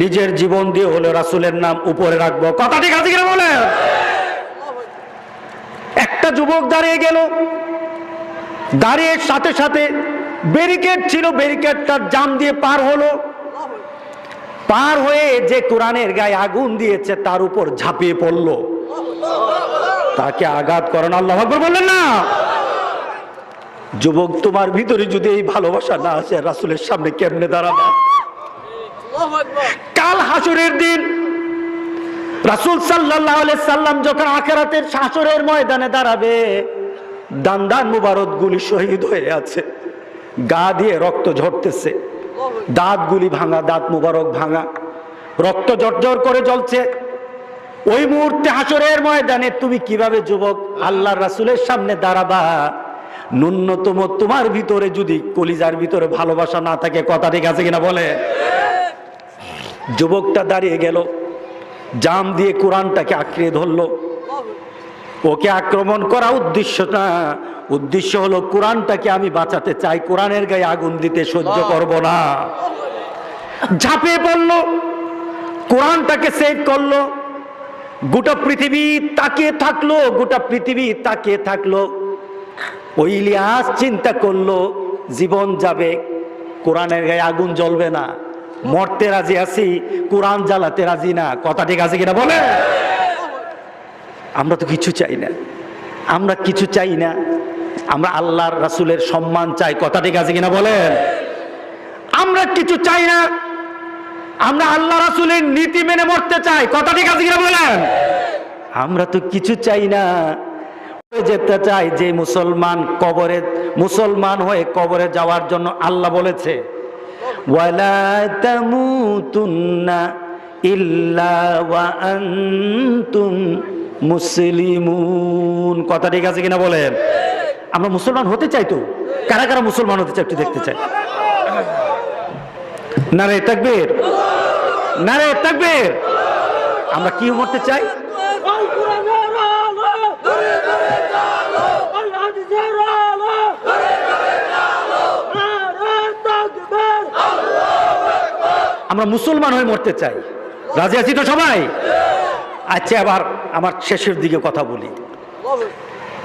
নিজের জীবন দিয়ে হলো রাসূলের নাম উপরে রাখবো। কথা ঠিক আছে কিনা বলেন? একটা যুবক দাঁড়িয়ে গেল, দাঁড়িয়ে সাথে সাথে ব্যারিকেড ছিল, ব্যারিকেডটা জাম দিয়ে পার হলো। পার হয়ে যে কোরআনের গায়ে আগুন দিয়েছে তার উপর ঝাঁপিয়ে পড়লো, তাকে আঘাত করেন। আল্লাহু আকবার বললেন না? যুবক, তোমার ভিতরে যদি এই ভালোবাসা না আসে, রাসূলের সামনে কেমনে দাঁড়াবে? কাল হাসরের দিন রাসূল সাল্লাল্লাহু আলাইহি সাল্লাম যখন আখিরাতের হাসরের ময়দানে দাঁড়াবে, দান্দান মুবারক গুলি শহীদ হয়ে আছে, গা দিয়ে রক্ত ঝরতেছে, দাঁতগুলি ভাঙা, দাঁত মুবারক ভাঙা, রক্ত জর্জর করে জ্বলছে। ওই মুহূর্তে হাসরের ময়দানে তুমি কিভাবে যুবক আল্লাহর রাসূলের সামনে দাঁড়াবা? ন্যূনতম তোমার ভিতরে যদি কলিজার ভিতরে ভালোবাসা না থাকে, কথা ঠিক আছে কিনা বলে? যুবকটা দাঁড়িয়ে গেল, জাম দিয়ে কোরআনটাকে আঁকড়ে ধরলো। ওকে আক্রমণ করা উদ্দেশ্য না, উদ্দেশ্য হলো কোরআনটাকে আমি বাঁচাতে চাই, কোরআনের গায়ে আগুন দিতে সহ্য করব না। ঝাঁপিয়ে পড়লো, কোরআনটাকে সেভ করলো। গোটা পৃথিবী তাকিয়ে থাকলো, গোটা পৃথিবী তাকিয়ে থাকলো। ওই ইলিয়াস চিন্তা করলো জীবন যাবে, কোরআনের গায়ে আগুন জ্বলবে না, মরতে রাজি আছি, কোরআন জ্বালাতে রাজি না। কথা ঠিক আছে কিনা বলে? আমরা তো কিছু চাই না, আমরা কিছু চাই না, আমরা আল্লাহর রাসূলের সম্মান চাই। কথা ঠিক আছে কিনা বলেন? আমরা কিছু চাই না, আমরা আল্লাহ রাসূলের নীতি মেনে মরতে চাই। কথা ঠিক আছে কিনা বলেন? আমরা তো কিছু চাই না, যেতে চাই যে মুসলমান হয়ে কবরে যাওয়ার জন্য আল্লাহ বলেছে, ওয়ালা তামুতুন্না ইল্লা ওয়া আনতুম মুসলিমুন। কথা ঠিক আছে কিনা বলেন? আমরা মুসলমান হতে চাই তো, কারা কারা মুসলমান হতে চাই একটু দেখতে চাই। নারে তাকবীর, নারে তাকবীর। আমরা কি করতে চাই? আমরা মুসলমান হয়ে মরতে চাই। রাজি আছি তো সবাই? আচ্ছা, আবার আমার শেষের দিকে কথা বলি।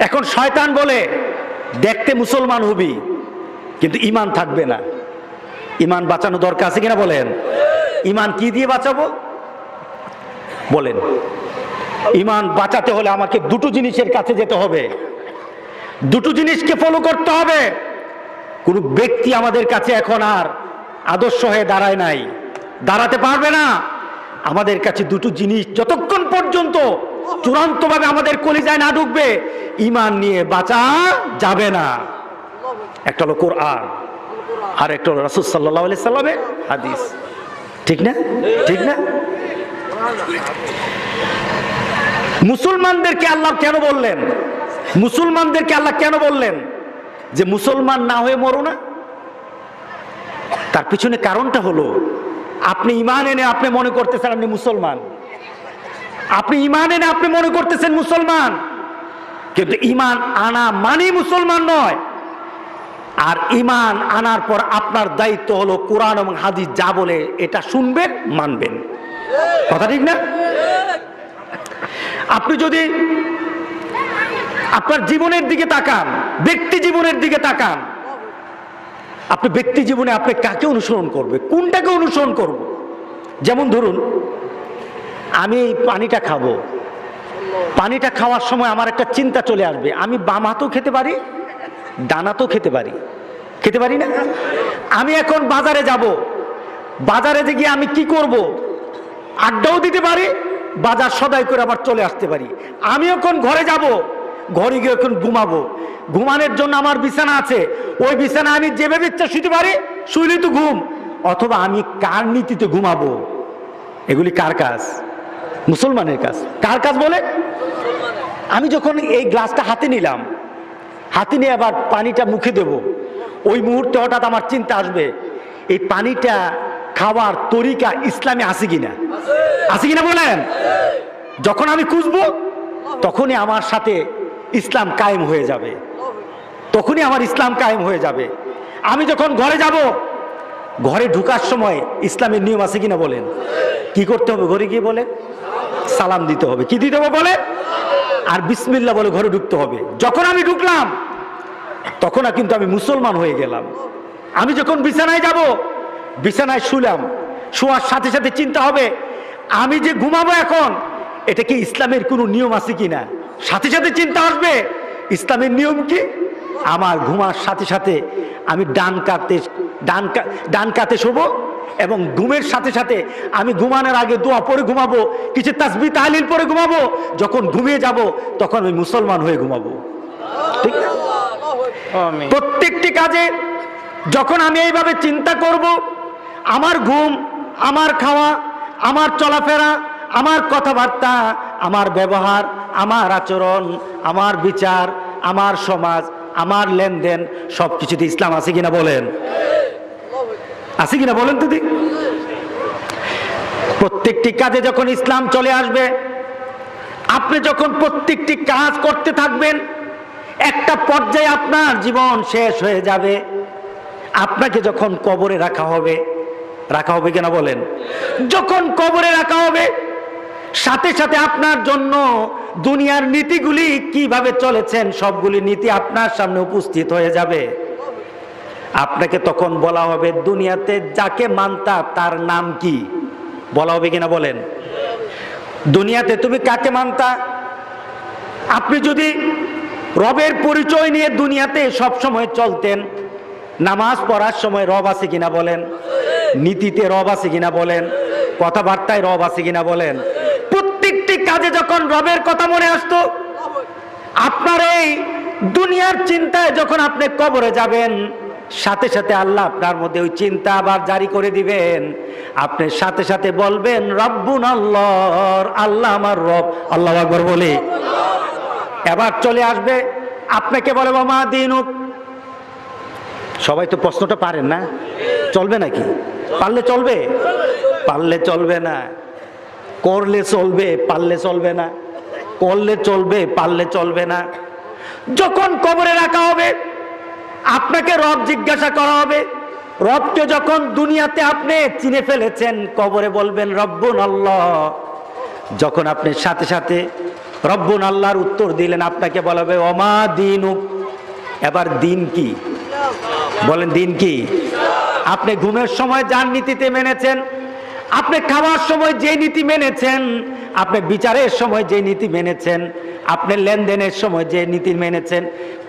এখন শয়তান বলে দেখতে মুসলমান হবি কিন্তু ঈমান থাকবে না। ঈমান বাঁচানো দরকার আছে কিনা বলেন? ঈমান কি দিয়ে বাঁচাবো বলেন? ঈমান বাঁচাতে হলে আমাকে দুটো জিনিসের কাছে যেতে হবে, দুটো জিনিসকে ফলো করতে হবে। কোন ব্যক্তি আমাদের কাছে এখন আর আদর্শ হয়ে দাঁড়ায় নাই, দাঁড়াতে পারবে না। আমাদের কাছে দুটো জিনিস যতক্ষণ পর্যন্ত চূড়ান্তভাবে আমাদের কলিজায় না ঢুকবে, ঈমান নিয়ে বাঁচা যাবে না। একটা হলো কোরআন, আর একটা হলো রাসূল সাল্লাল্লাহু আলাইহি সাল্লামের হাদিস। ঠিক না? ঠিক না? মুসলমানদেরকে আল্লাহ কেন বললেন? মুসলমানদেরকে আল্লাহ কেন বললেন যে মুসলমান না হয়ে মরো না? তার পিছনে কারণটা হলো, আপনি ঈমান এনে আপনি মনে করতেছেন আপনি মুসলমান, আপনি ঈমান এনে আপনি মনে করতেছেন মুসলমান, কিন্তু ঈমান আনা মানে মুসলমান নয়। আর ঈমান আনার পর আপনার দায়িত্ব হলো কোরআন এবং হাদিস যা বলে এটা শুনবেন, মানবেন। কথা ঠিক না? আপনি যদি আপনার জীবনের দিকে তাকান, ব্যক্তি জীবনের দিকে তাকান, আপনি ব্যক্তি জীবনে আপনি কাকে অনুসরণ করবে, কোনটাকে অনুসরণ করব? যেমন ধরুন আমি এই পানিটা খাবো, পানিটা খাওয়ার সময় আমার একটা চিন্তা চলে আসবে, আমি বাম হাতেও খেতে পারি, ডান হাতেও খেতে পারি, খেতে পারি না? আমি এখন বাজারে যাব, বাজারে গিয়ে আমি কি করব? আড্ডাও দিতে পারি, বাজার সদাই করে আবার চলে আসতে পারি। আমি এখন ঘরে যাব, ঘরে গিয়ে এখন ঘুমাবো, ঘুমানোর জন্য আমার বিছানা আছে, ওই বিছানা আমি যেভাবে ইচ্ছা শুতে পারি, শুইলেই তো ঘুম। অথবা আমি কার নীতিতে ঘুমাবো? এগুলি কার কাজ? মুসলমানের কাজ। কার কাজ বলে? আমি যখন এই গ্লাসটা হাতে নিলাম, হাতে নিয়ে আবার পানিটা মুখে দেব, ওই মুহূর্তে হঠাৎ আমার চিন্তা আসবে, এই পানিটা খাওয়ার তরিকা ইসলামে আছে কিনা? আছে কিনা বলেন? যখন আমি খুঁজবো তখনই আমার সাথে ইসলাম কায়েম হয়ে যাবে, তখনই আমার ইসলাম কায়েম হয়ে যাবে। আমি যখন ঘরে যাব, ঘরে ঢুকার সময় ইসলামের নিয়ম আছে কিনা বলেন? কি করতে হবে ঘরে গিয়ে? বলে সালাম দিতে হবে। কি দিতে হবে বলে? আর বিসমিল্লাহ বলে ঘরে ঢুকতে হবে। যখন আমি ঢুকলাম তখন কিন্তু আমি মুসলমান হয়ে গেলাম। আমি যখন বিছানায় যাব, বিছানায় শুলাম, শোয়ার সাথে সাথে চিন্তা হবে, আমি যে ঘুমাবো এখন, এটা কি ইসলামের কোনো নিয়ম আছে কিনা? সাথে সাথে চিন্তা আসবে, ইসলামের নিয়ম কি? আমার ঘুমার সাথে সাথে আমি ডান কাতে শোবো, এবং ঘুমের সাথে সাথে আমি ঘুমানোর আগে দোয়া পরে ঘুমাবো, কিছু তাসবিহ তাহলিল পরে ঘুমাবো। যখন ঘুমিয়ে যাব তখন আমি মুসলমান হয়ে ঘুমাবো। ঠিক না? প্রত্যেকটি কাজে যখন আমি এইভাবে চিন্তা করব, আমার ঘুম, আমার খাওয়া, আমার চলাফেরা, আমার কথাবার্তা, আমার ব্যবহার, আমার আচরণ, আমার বিচার, আমার সমাজ, আমার লেনদেন, সব কিছুতে ইসলাম আছে কিনা বলেন? আছে কিনা বলেন তো? প্রত্যেকটি কাজে যখন ইসলাম চলে আসবে, আপনি যখন প্রত্যেকটি কাজ করতে থাকবেন, একটা পর্যায়ে আপনার জীবন শেষ হয়ে যাবে। আপনাকে যখন কবরে রাখা হবে, রাখা হবে কিনা বলেন? যখন কবরে রাখা হবে, সাথে সাথে আপনার জন্য দুনিয়ার নীতিগুলি কিভাবে চলেছেন সবগুলি নীতি আপনার সামনে উপস্থিত হয়ে যাবে। আপনাকে তখন বলা হবে, দুনিয়াতে যাকে মানতা তার নাম কি? বলা হবে কিনা বলেন? দুনিয়াতে তুমি কাকে মানতা? আপনি যদি রবের পরিচয় নিয়ে দুনিয়াতে সব সময় চলতেন, নামাজ পড়ার সময় রব আছে কিনা বলেন? নীতিতে রব আছে কিনা বলেন? কথাবার্তায় রব আছে কিনা বলেন? প্রত্যেকটি কাজে যখন রবের কথা মনে আসতো, আপনার এই দুনিয়ার চিন্তায় যখন আপনি কবরে যাবেন, সাথে সাথে আল্লাহ আপনার মধ্যে ওই চিন্তা আবার জারি করে দিবেন। আপনি সাথে সাথে বলবেন, রব্বুন আল্লাহ, আল্লাহ আমার রব। আল্লাহু আকবার বলে এবার চলে আসবে, আপনাকে বলে মা দিনুক। সবাই তো প্রশ্নটা পারেন না, চলবে নাকি? পারলে চলবে, পারলে চলবে না। করলে চলবে, পারলে চলবে না। করলে চলবে, পারলে চলবে না। যখন কবরে রাখা হবে, আপনাকে রব জিজ্ঞাসা করা হবে। রবকে যখন দুনিয়াতে আপনি চিনে ফেলেছেন, কবরে বলবেন রব্বুন আল্লাহ। যখন আপনি সাথে সাথে রব্বুন আল্লাহর উত্তর দিলেন, আপনাকে বলা হবে ওমা দিনুক। এবার দিন কি বলেন? দিন কি? আপনি ঘুমের সময় যার নীতিতে মেনেছেন, আপনি খাওয়ার সময় যে নীতি মেনেছেন, আপনি বিচারের সময় যে নীতি মেনেছেন, আপনি লেনদেনের সময় যে নীতি মেনেছেন,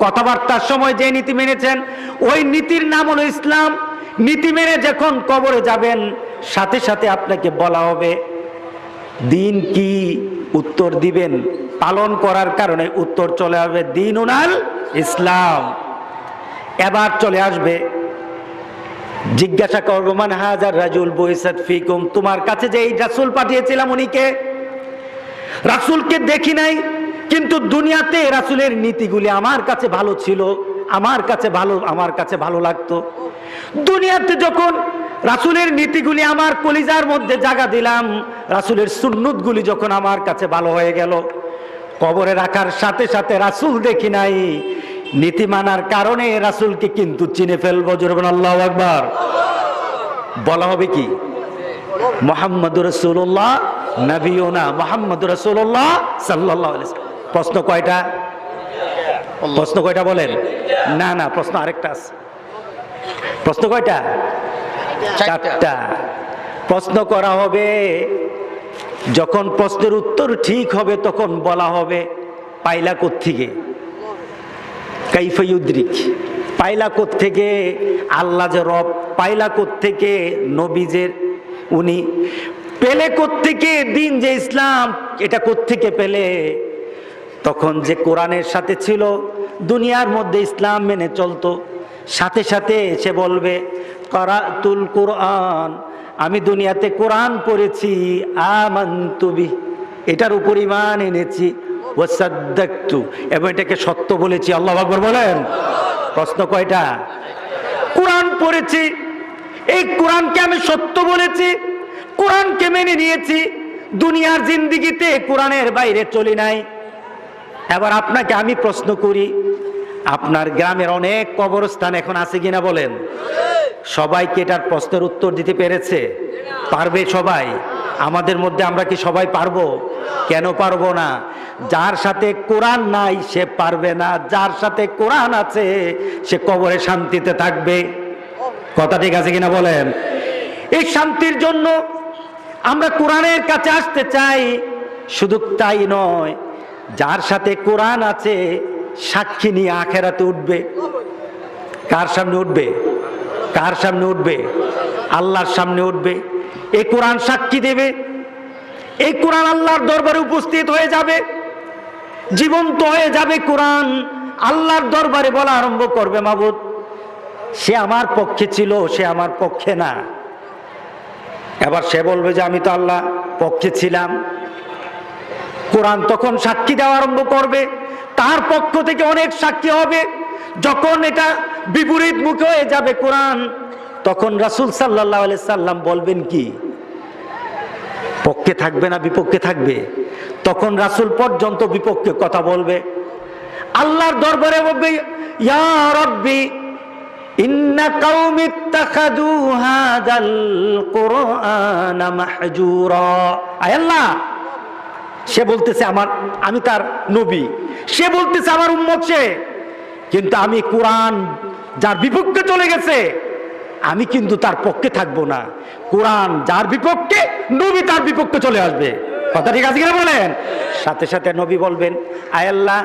কথাবার্তার সময় যে নীতি মেনেছেন, ওই নীতির নাম হলো ইসলাম। নীতি মেনে যখন কবরে যাবেন, সাথে সাথে আপনাকে বলা হবে দিন কি? উত্তর দিবেন, পালন করার কারণে উত্তর চলে আসবে দীনুল ইসলাম। এবার চলে আসবে, জিজ্ঞাসা করবো মান হাজার রাজুল বুইসাত ফিকুম, তোমার কাছে যে এই রাসূল পাঠিয়েছিলাম উনি কে? রাসূলকে দেখি নাই, কিন্তু দুনিয়াতে রাসূলের নীতিগুলি আমার কাছে ভালো ছিল, আমার কাছে ভালো লাগতো। দুনিয়াতে যখন রাসূলের নীতিগুলি আমার কলিজার মধ্যে জায়গা দিলাম, রাসূলের সুন্নতগুলি যখন আমার কাছে ভালো হয়ে গেল, কবরে রাখার সাথে সাথে রাসূল দেখি নাই, নীতি মানার কারণে রাসূলকে কিন্তু চিনে ফেলবো। জোরে বলুন আল্লাহু আকবার। বলা হবে কি? মুহাম্মাদুর রাসূলুল্লাহ নবিয়ুনা মুহাম্মাদুর রাসূলুল্লাহ সাল্লাল্লাহু আলাইহি ওয়াসাল্লাম। প্রশ্ন কয়টা? প্রশ্ন কয়টা বলেন? না না, প্রশ্ন আরেকটা আছে। প্রশ্ন কয়টা? চারটা। প্রশ্ন করা হবে যখন প্রশ্নের উত্তর ঠিক হবে তখন বলা হবে পাইলা কোত্থেকে, কাইফা ইউদ্রিক, পাইলা কোত্থেকে আল্লাহ যে রব, পাইলা কোত্থেকে নবীজের উনি, পেলে কোত্থেকে দিন যে ইসলাম, এটা কোত্থেকে পেলে? তখন যে কোরআনের সাথে ছিল, দুনিয়ার মধ্যে ইসলাম মেনে চলতো, সাথে সাথে সে বলবে করাতুল কোরআন, আমি দুনিয়াতে কোরআন পড়েছি, আমানতু বিহি, এটার উপর ঈমান এনেছি, ওয়াসাদ্দাকতু, এবং এটাকে সত্য বলেছি। আল্লাহু আকবার বলেন। প্রশ্ন কয়টা? কোরআন পড়েছি, এই কোরআনকে আমি সত্য বলেছি, কোরআনকে মেনে নিয়েছি, দুনিয়ার জিন্দেগিতে কোরআনের বাইরে চলি নাই। এবার আপনাকে আমি প্রশ্ন করি, আপনার গ্রামের অনেক কবরস্থান এখন আছে কিনা বলেন? সবাইকে এটার প্রশ্নের উত্তর দিতে পেরেছে? পারবে সবাই? আমাদের মধ্যে আমরা কি সবাই পারবো? কেন পারবো না? যার সাথে কোরআন নাই সে পারবে না, যার সাথে কোরআন আছে সে কবরে শান্তিতে থাকবে। কথা ঠিক আছে কিনা বলেন? এই শান্তির জন্য আমরা কোরআনের কাছে আসতে চাই। শুধু তাই নয়, যার সাথে কোরআন আছে সাক্ষী নিয়ে আখেরাতে উঠবে। কার সামনে উঠবে? কার সামনে উঠবে? আল্লাহর সামনে উঠবে। এই কোরআন সাক্ষী দেবে, এই কোরআন আল্লাহর দরবারে উপস্থিত হয়ে যাবে, জীবন্ত হয়ে যাবে। কোরআন আল্লাহর দরবারে বলা আরম্ভ করবে, মাবুদ সে আমার পক্ষে ছিল, সে আমার পক্ষে না। এবার সে বলবে যে আমি তো আল্লাহ পক্ষে ছিলাম। কোরআন তখন সাক্ষী দেওয়া আরম্ভ করবে, তার পক্ষ থেকে অনেক সাক্ষী হবে। যখন এটা বিপরীত মুখে হয়ে যাবে কোরআন, তখন রাসূল সাল্লাল্লাহু আলাইহি সাল্লাম বলবেন কি? পক্ষে থাকবে না বিপক্ষে থাকবে? তখন রাসূল পর্যন্ত বিপক্ষে কথা বলবে। আল্লাহর দরবারে বলবে, ইয়া রাব্বি ইন্না কওমি ইত্তাখাযু হাযাল কুরআনা মাহজুরা। আয় আল্লাহ, সে বলতেছে আমি তার নবী, সে বলতেছে আমার উম্মত সে, কিন্তু আমি কোরআন যার বিপক্ষে চলে গেছে আমি কিন্তু তার পক্ষে থাকবো না। কোরআন যার বিপক্ষে, নবী তার বিপক্ষে চলে আসবে। কথা ঠিক আছে কিনা বলেন? সাথে সাথে নবী বলবেন, আয় আল্লাহ,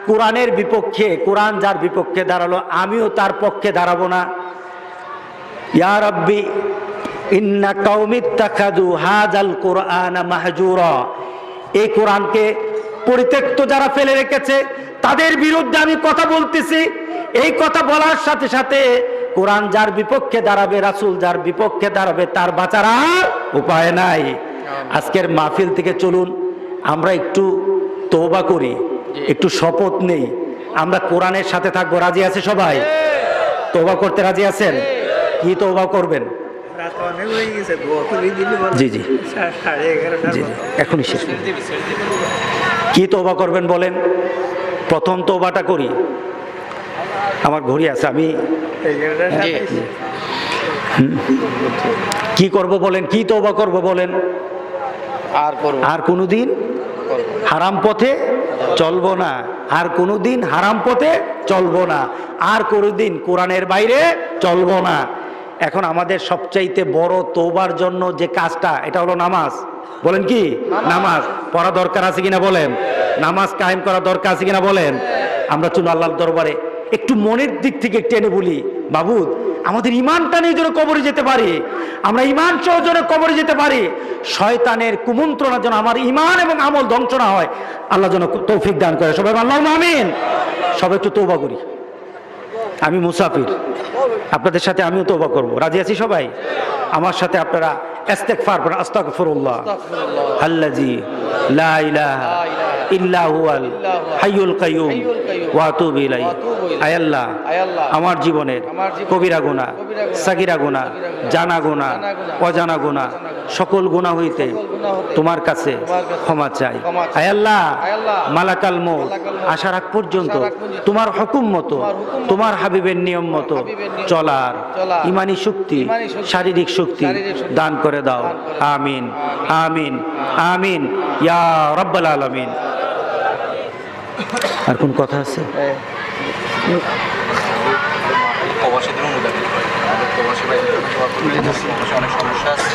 কোরআনের বিপক্ষে, কোরআন যার বিপক্ষে দাঁড়ালো আমিও তার পক্ষে দাঁড়াবো না। ইয়া রাব্বি ইন্না কওমি ইত্তাখাযু হাযাল কুরআনা মাহজুরা। এই কোরআনকে পরিত্যক্ত যারা ফেলে রেখেছে তাদের বিরুদ্ধে আমি কথা বলতেছি। এই কথা বলার সাথে সাথে কোরআন যার বিপক্ষে দাঁড়াবে, রাসূল যার বিপক্ষে দাঁড়াবে, তার বাঁচার আর উপায় নাই। আজকের মাহফিল থেকে চলুন আমরা একটু তওবা করি, একটু শপথ নেই, আমরা কোরআনের সাথে থাকবো। রাজি আছে সবাই? তওবা করতে রাজি আছেন? কি তওবা করবেন? জি জি জি, এখনই শেষ। কি তওবা করবেন বলেন? প্রথম তওবাটা করি। আমার ঘড়ি আছে, আমি কি করব বলেন? কি তওবা করব বলেন? আর কোনোদিন হারাম পথে চলবো না, আর কোনোদিন হারাম পথে চলবো না, আর কোনোদিন কোরআনের বাইরে চলবো না। এখন আমাদের সবচাইতে বড় তওবার জন্য যে কাজটা, এটা হলো নামাজ। বলেন কি? নামাজ পড়া দরকার আছে কিনা বলেন? নামাজ কায়েম করা দরকার আছে কিনা বলেন? আমরা চলুন আল্লাহর দরবারে একটু মনের দিক থেকে টেনে বলি, মাবুদ আমাদের ইমানটা নিয়ে যেন কবরে যেতে পারি, আমরা ইমান সহ যেন কবরে যেতে পারি, শয়তানের কুমন্ত্রণা যেন আমার ইমান এবং আমল ধ্বংস না হয়, আল্লাহ যেন তৌফিক দান করে। সবাই আল্লাহুম্মা আমিন। সবাই একটু তওবা করি। আমি মুসাফির, আপনাদের সাথে আমিও তওবা করব। রাজি আছি সবাই? আমার সাথে আপনারা ইস্তিগফার করেন, আস্তাগফিরুল্লাহ আল্লাযী লা ইলাহা ইল্লা হুয়াল হাইয়ুল কাইয়ুম ওয়া আতুবু ইলাইহি। আয় আল্লাহ, আমার জীবনের কবিরা গুনাহ, সাগীরা গুনাহ, জানা গুনাহ, অজানা গুনাহ, সকল গুনাহ হইতে তোমার কাছে ক্ষমা চাই। আয় আল্লাহ, মালাকাল মউত আসার আগ পর্যন্ত তোমার হুকুম মতো, তোমার হাবিবের নিয়ম মতো চলার ইমানি শক্তি, শারীরিক শক্তি দান করে দাও। আমিন আমিন আমিন ইয়া রাব্বাল আলামিন। আর কোন কথা আছে? অনেক সমস্যা আছে।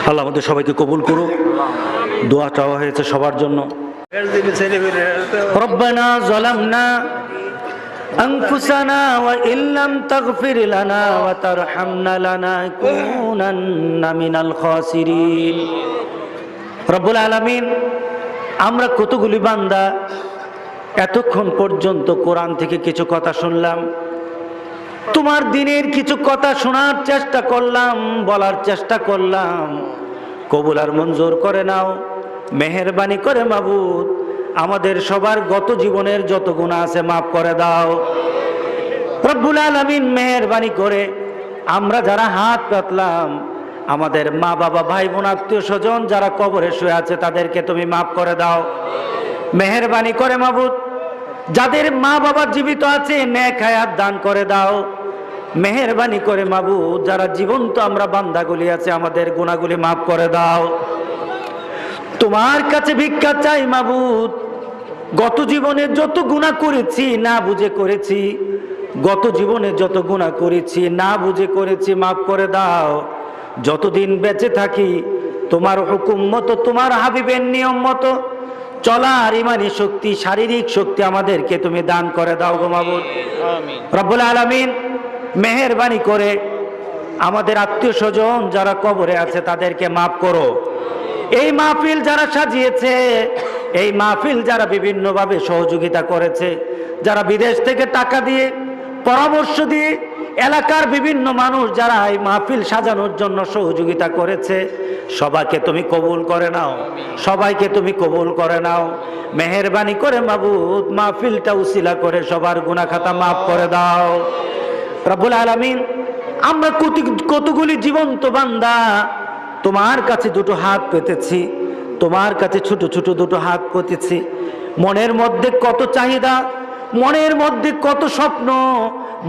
আল্লাহ আমাদের সবাইকে কবুল করুক। দোয়া চাওয়া হয়েছে সবার জন্য। রব্বানা যালামনা আনফুসানা ওয়া ইল্লাম তাগফির লানা ওয়া তারহামনা লানাকুনান্না মিনাল খাসিরিন। রব্বুল আলামিন, আমরা কতগুলি বান্দা এতক্ষণ পর্যন্ত কোরআন থেকে কিছু কথা শুনলাম, তোমার দিনের কিছু কথা শোনার চেষ্টা করলাম, বলার চেষ্টা করলাম। কবুল আর মঞ্জুর করে নাও, মেহেরবানি করে মাবুদ আমাদের সবার গত জীবনের যত গুনাহ আছে মাফ করে দাও। রব্বুল আলামিন, মেহেরবানি করে আমরা যারা হাত পাতলাম, আমাদের মা বাবা ভাই বোন আত্মীয় স্বজন যারা কবরে শুয়ে আছে তাদেরকে তুমি মাফ করে দাও। মেহেরবানি করে মাবুদ যাদের মা বাবা জীবিত আছে নেক হায়াত দান করে দাও। মেহেরবানি করে মাবুদ যারা জীবন্ত আমরা বান্দাগুলি আছে আমাদের গুনাহগুলি মাফ করে দাও। তোমার কাছে ভিক্ষা চাই মাবুদ, গত জীবনে যত গুনাহ করেছি না বুঝে করেছি, গত জীবনে যত গুনাহ করেছি না বুঝে করেছি মাফ করে দাও। যতদিন বেঁচে থাকি তোমার হুকুম মতো, তোমার হাবিবের নিয়ম মতো চলার ইমানি শক্তি, শারীরিক শক্তি আমাদেরকে তুমি দান করে দাও গো মাবুদ। রব্বুল আলামিন, মেহেরবানি করে আমাদের আত্মীয় স্বজন যারা কবরে আছে তাদেরকে মাফ করো। এই মাহফিল যারা সাজিয়েছে, এই মাহফিল যারা বিভিন্নভাবে সহযোগিতা করেছে, যারা বিদেশ থেকে টাকা দিয়ে পরামর্শ দিয়ে এলাকার বিভিন্ন মানুষ যারা এই মাহফিল সাজানোর জন্য সহযোগিতা করেছে, সবাইকে তুমি কবুল করে নাও, সবাইকে তুমি কবুল করে নাও। মেহেরবানি করে মাবুদ মাহফিলটা উসিলা করে সবার গুনাহ খাতা মাফ করে দাও। রব্বুল আলামিন, আমরা কতগুলি জীবন্ত বান্দা তোমার কাছে দুটো হাত পেতেছি, তোমার কাছে ছোট ছোট দুটো হাত পেতেছি। মনের মধ্যে কত চাহিদা, মনের মধ্যে কত স্বপ্ন,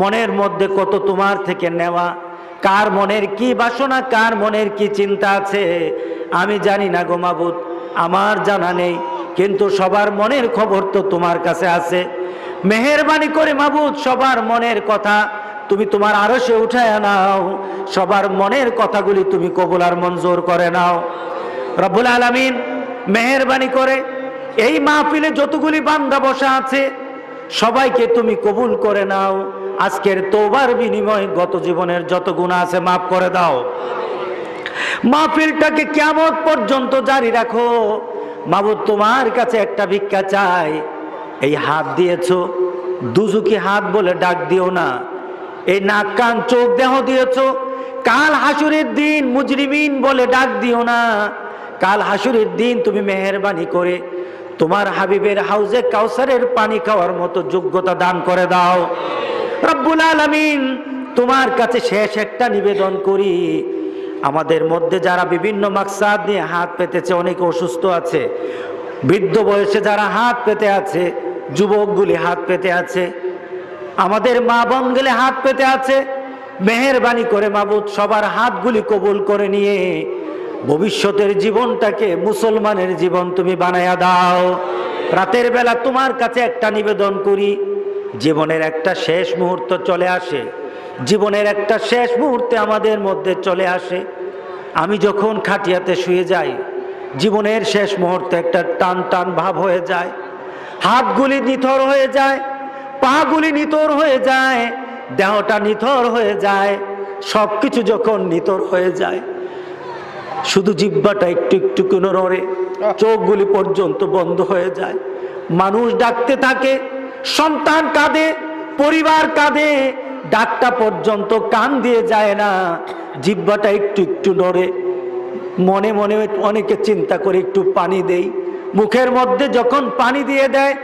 মনের মধ্যে কত তোমার থেকে নেওয়া। কার মনের কি বাসনা, কার মনের কি চিন্তা আছে আমি জানি না গো মাবুদ, আমার জানা নেই, কিন্তু সবার মনের খবর তো তোমার কাছে আছে। মেহেরবানি করে মাবুদ সবার মনের কথা তুমি তোমার আরশে উঠায় নাও, সবার মনের কথাগুলি তুমি কবুল আর মঞ্জুর করে নাও। রব্বুল আলামিন, মেহেরবানি করে এই মাহফিলে যতগুলি বান্দা বসা আছে সবাইকে তুমি কবুল করে নাও। আজকের তওবার বিনিময়ে গত জীবনের যত গুনাহ আছে মাফ করে দাও। মাহফিলটাকে কিয়ামত পর্যন্ত জারি রাখো মাবুদ। তোমার কাছে একটা ভিক্ষা চাই, এই হাত দিয়েছো দুজুকি হাত বলে ডাক দিও না, এই নাক কান চোখ দেহ দিয়েছো কাল হাসুরের দিন মুজরিমিন বলে ডাক দিও না। কাল হাসুরের দিন তুমি মেহেরবানি করে তোমার হাবিবের হাউজে কাউসারের পানি খাওয়ার মতো যোগ্যতা দান করে দাও। রব্বুল আলামিন, তোমার কাছে শেষ একটা নিবেদন করি, আমাদের মধ্যে যারা বিভিন্ন মাকসাদ নিয়ে হাত পেতেছে, অনেকে অসুস্থ আছে, বৃদ্ধ বয়সে যারা হাত পেতে আছে, যুবকগুলি হাত পেতে আছে, আমাদের মা বোনগুলি হাত পেতে আছে, মেহেরবানি করে মাবুদ সবার হাতগুলি কবুল করে নিয়ে ভবিষ্যতের জীবনটাকে মুসলমানের জীবন তুমি বানায়া দাও। রাতের বেলা তোমার কাছে একটা নিবেদন করি, জীবনের একটা শেষ মুহূর্ত চলে আসে, জীবনের একটা শেষ মুহূর্তে আমাদের মধ্যে চলে আসে। আমি যখন খাটিয়াতে শুয়ে যাই, জীবনের শেষ মুহূর্তে একটা টান টান ভাব হয়ে যায়, হাতগুলি নিথর হয়ে যায়, পাগুলি নিথর হয়ে যায়, দেহটা নিথর হয়ে যায়। সব কিছু যখন নিথর হয়ে যায়, শুধু জিহ্বাটা একটু একটু করে নড়ে, চোখগুলি পর্যন্ত বন্ধ হয়ে যায়। মানুষ ডাকতে থাকে, সন্তান কাঁদে, পরিবার কাঁদে, ডাকটা পর্যন্ত কান দিয়ে যায় না, জিহ্বাটা একটু একটু নড়ে। মনে মনে অনেকে চিন্তা করে একটু পানি দেই, মুখের মধ্যে যখন পানি দিয়ে দেয়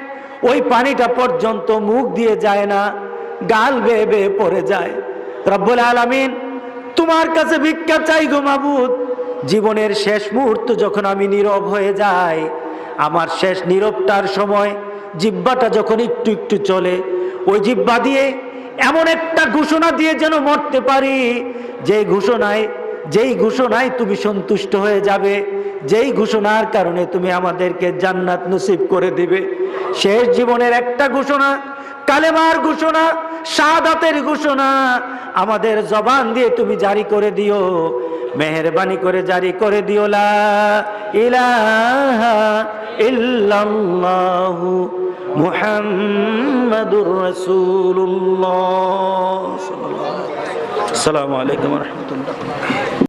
ওই পানিটা পর্যন্ত মুখ দিয়ে যায় না, গাল বেয়ে বেয়ে পড়ে যায়। রব্বুল আলামিন, তোমার কাছে ভিক্ষা চাই গো মাবুদ, জীবনের শেষ মুহূর্ত যখন আমি নীরব হয়ে যাই, আমার শেষ নীরবতার সময় জিহ্বাটা যখন একটু একটু চলে, ওই জিহ্বা দিয়ে এমন একটা ঘোষণা দিয়ে যেন মরতে পারি যেই ঘোষণায় তুমি সন্তুষ্ট হয়ে যাবে, যেই ঘোষণার কারণে তুমি আমাদেরকে জান্নাত নসিব করে দিবে। শেষ জীবনের একটা ঘোষণা, কালেমার ঘোষণা, শাহাদাতের ঘোষণা আমাদের জবান দিয়ে তুমি জারি করে দিও, মেহেরবানি করে জারি করে দিও, লা ইলাহা ইল্লাল্লাহু মুহাম্মাদুর রাসূলুল্লাহ। আসসালামু আলাইকুম ওয়া রাহমাতুল্লাহ।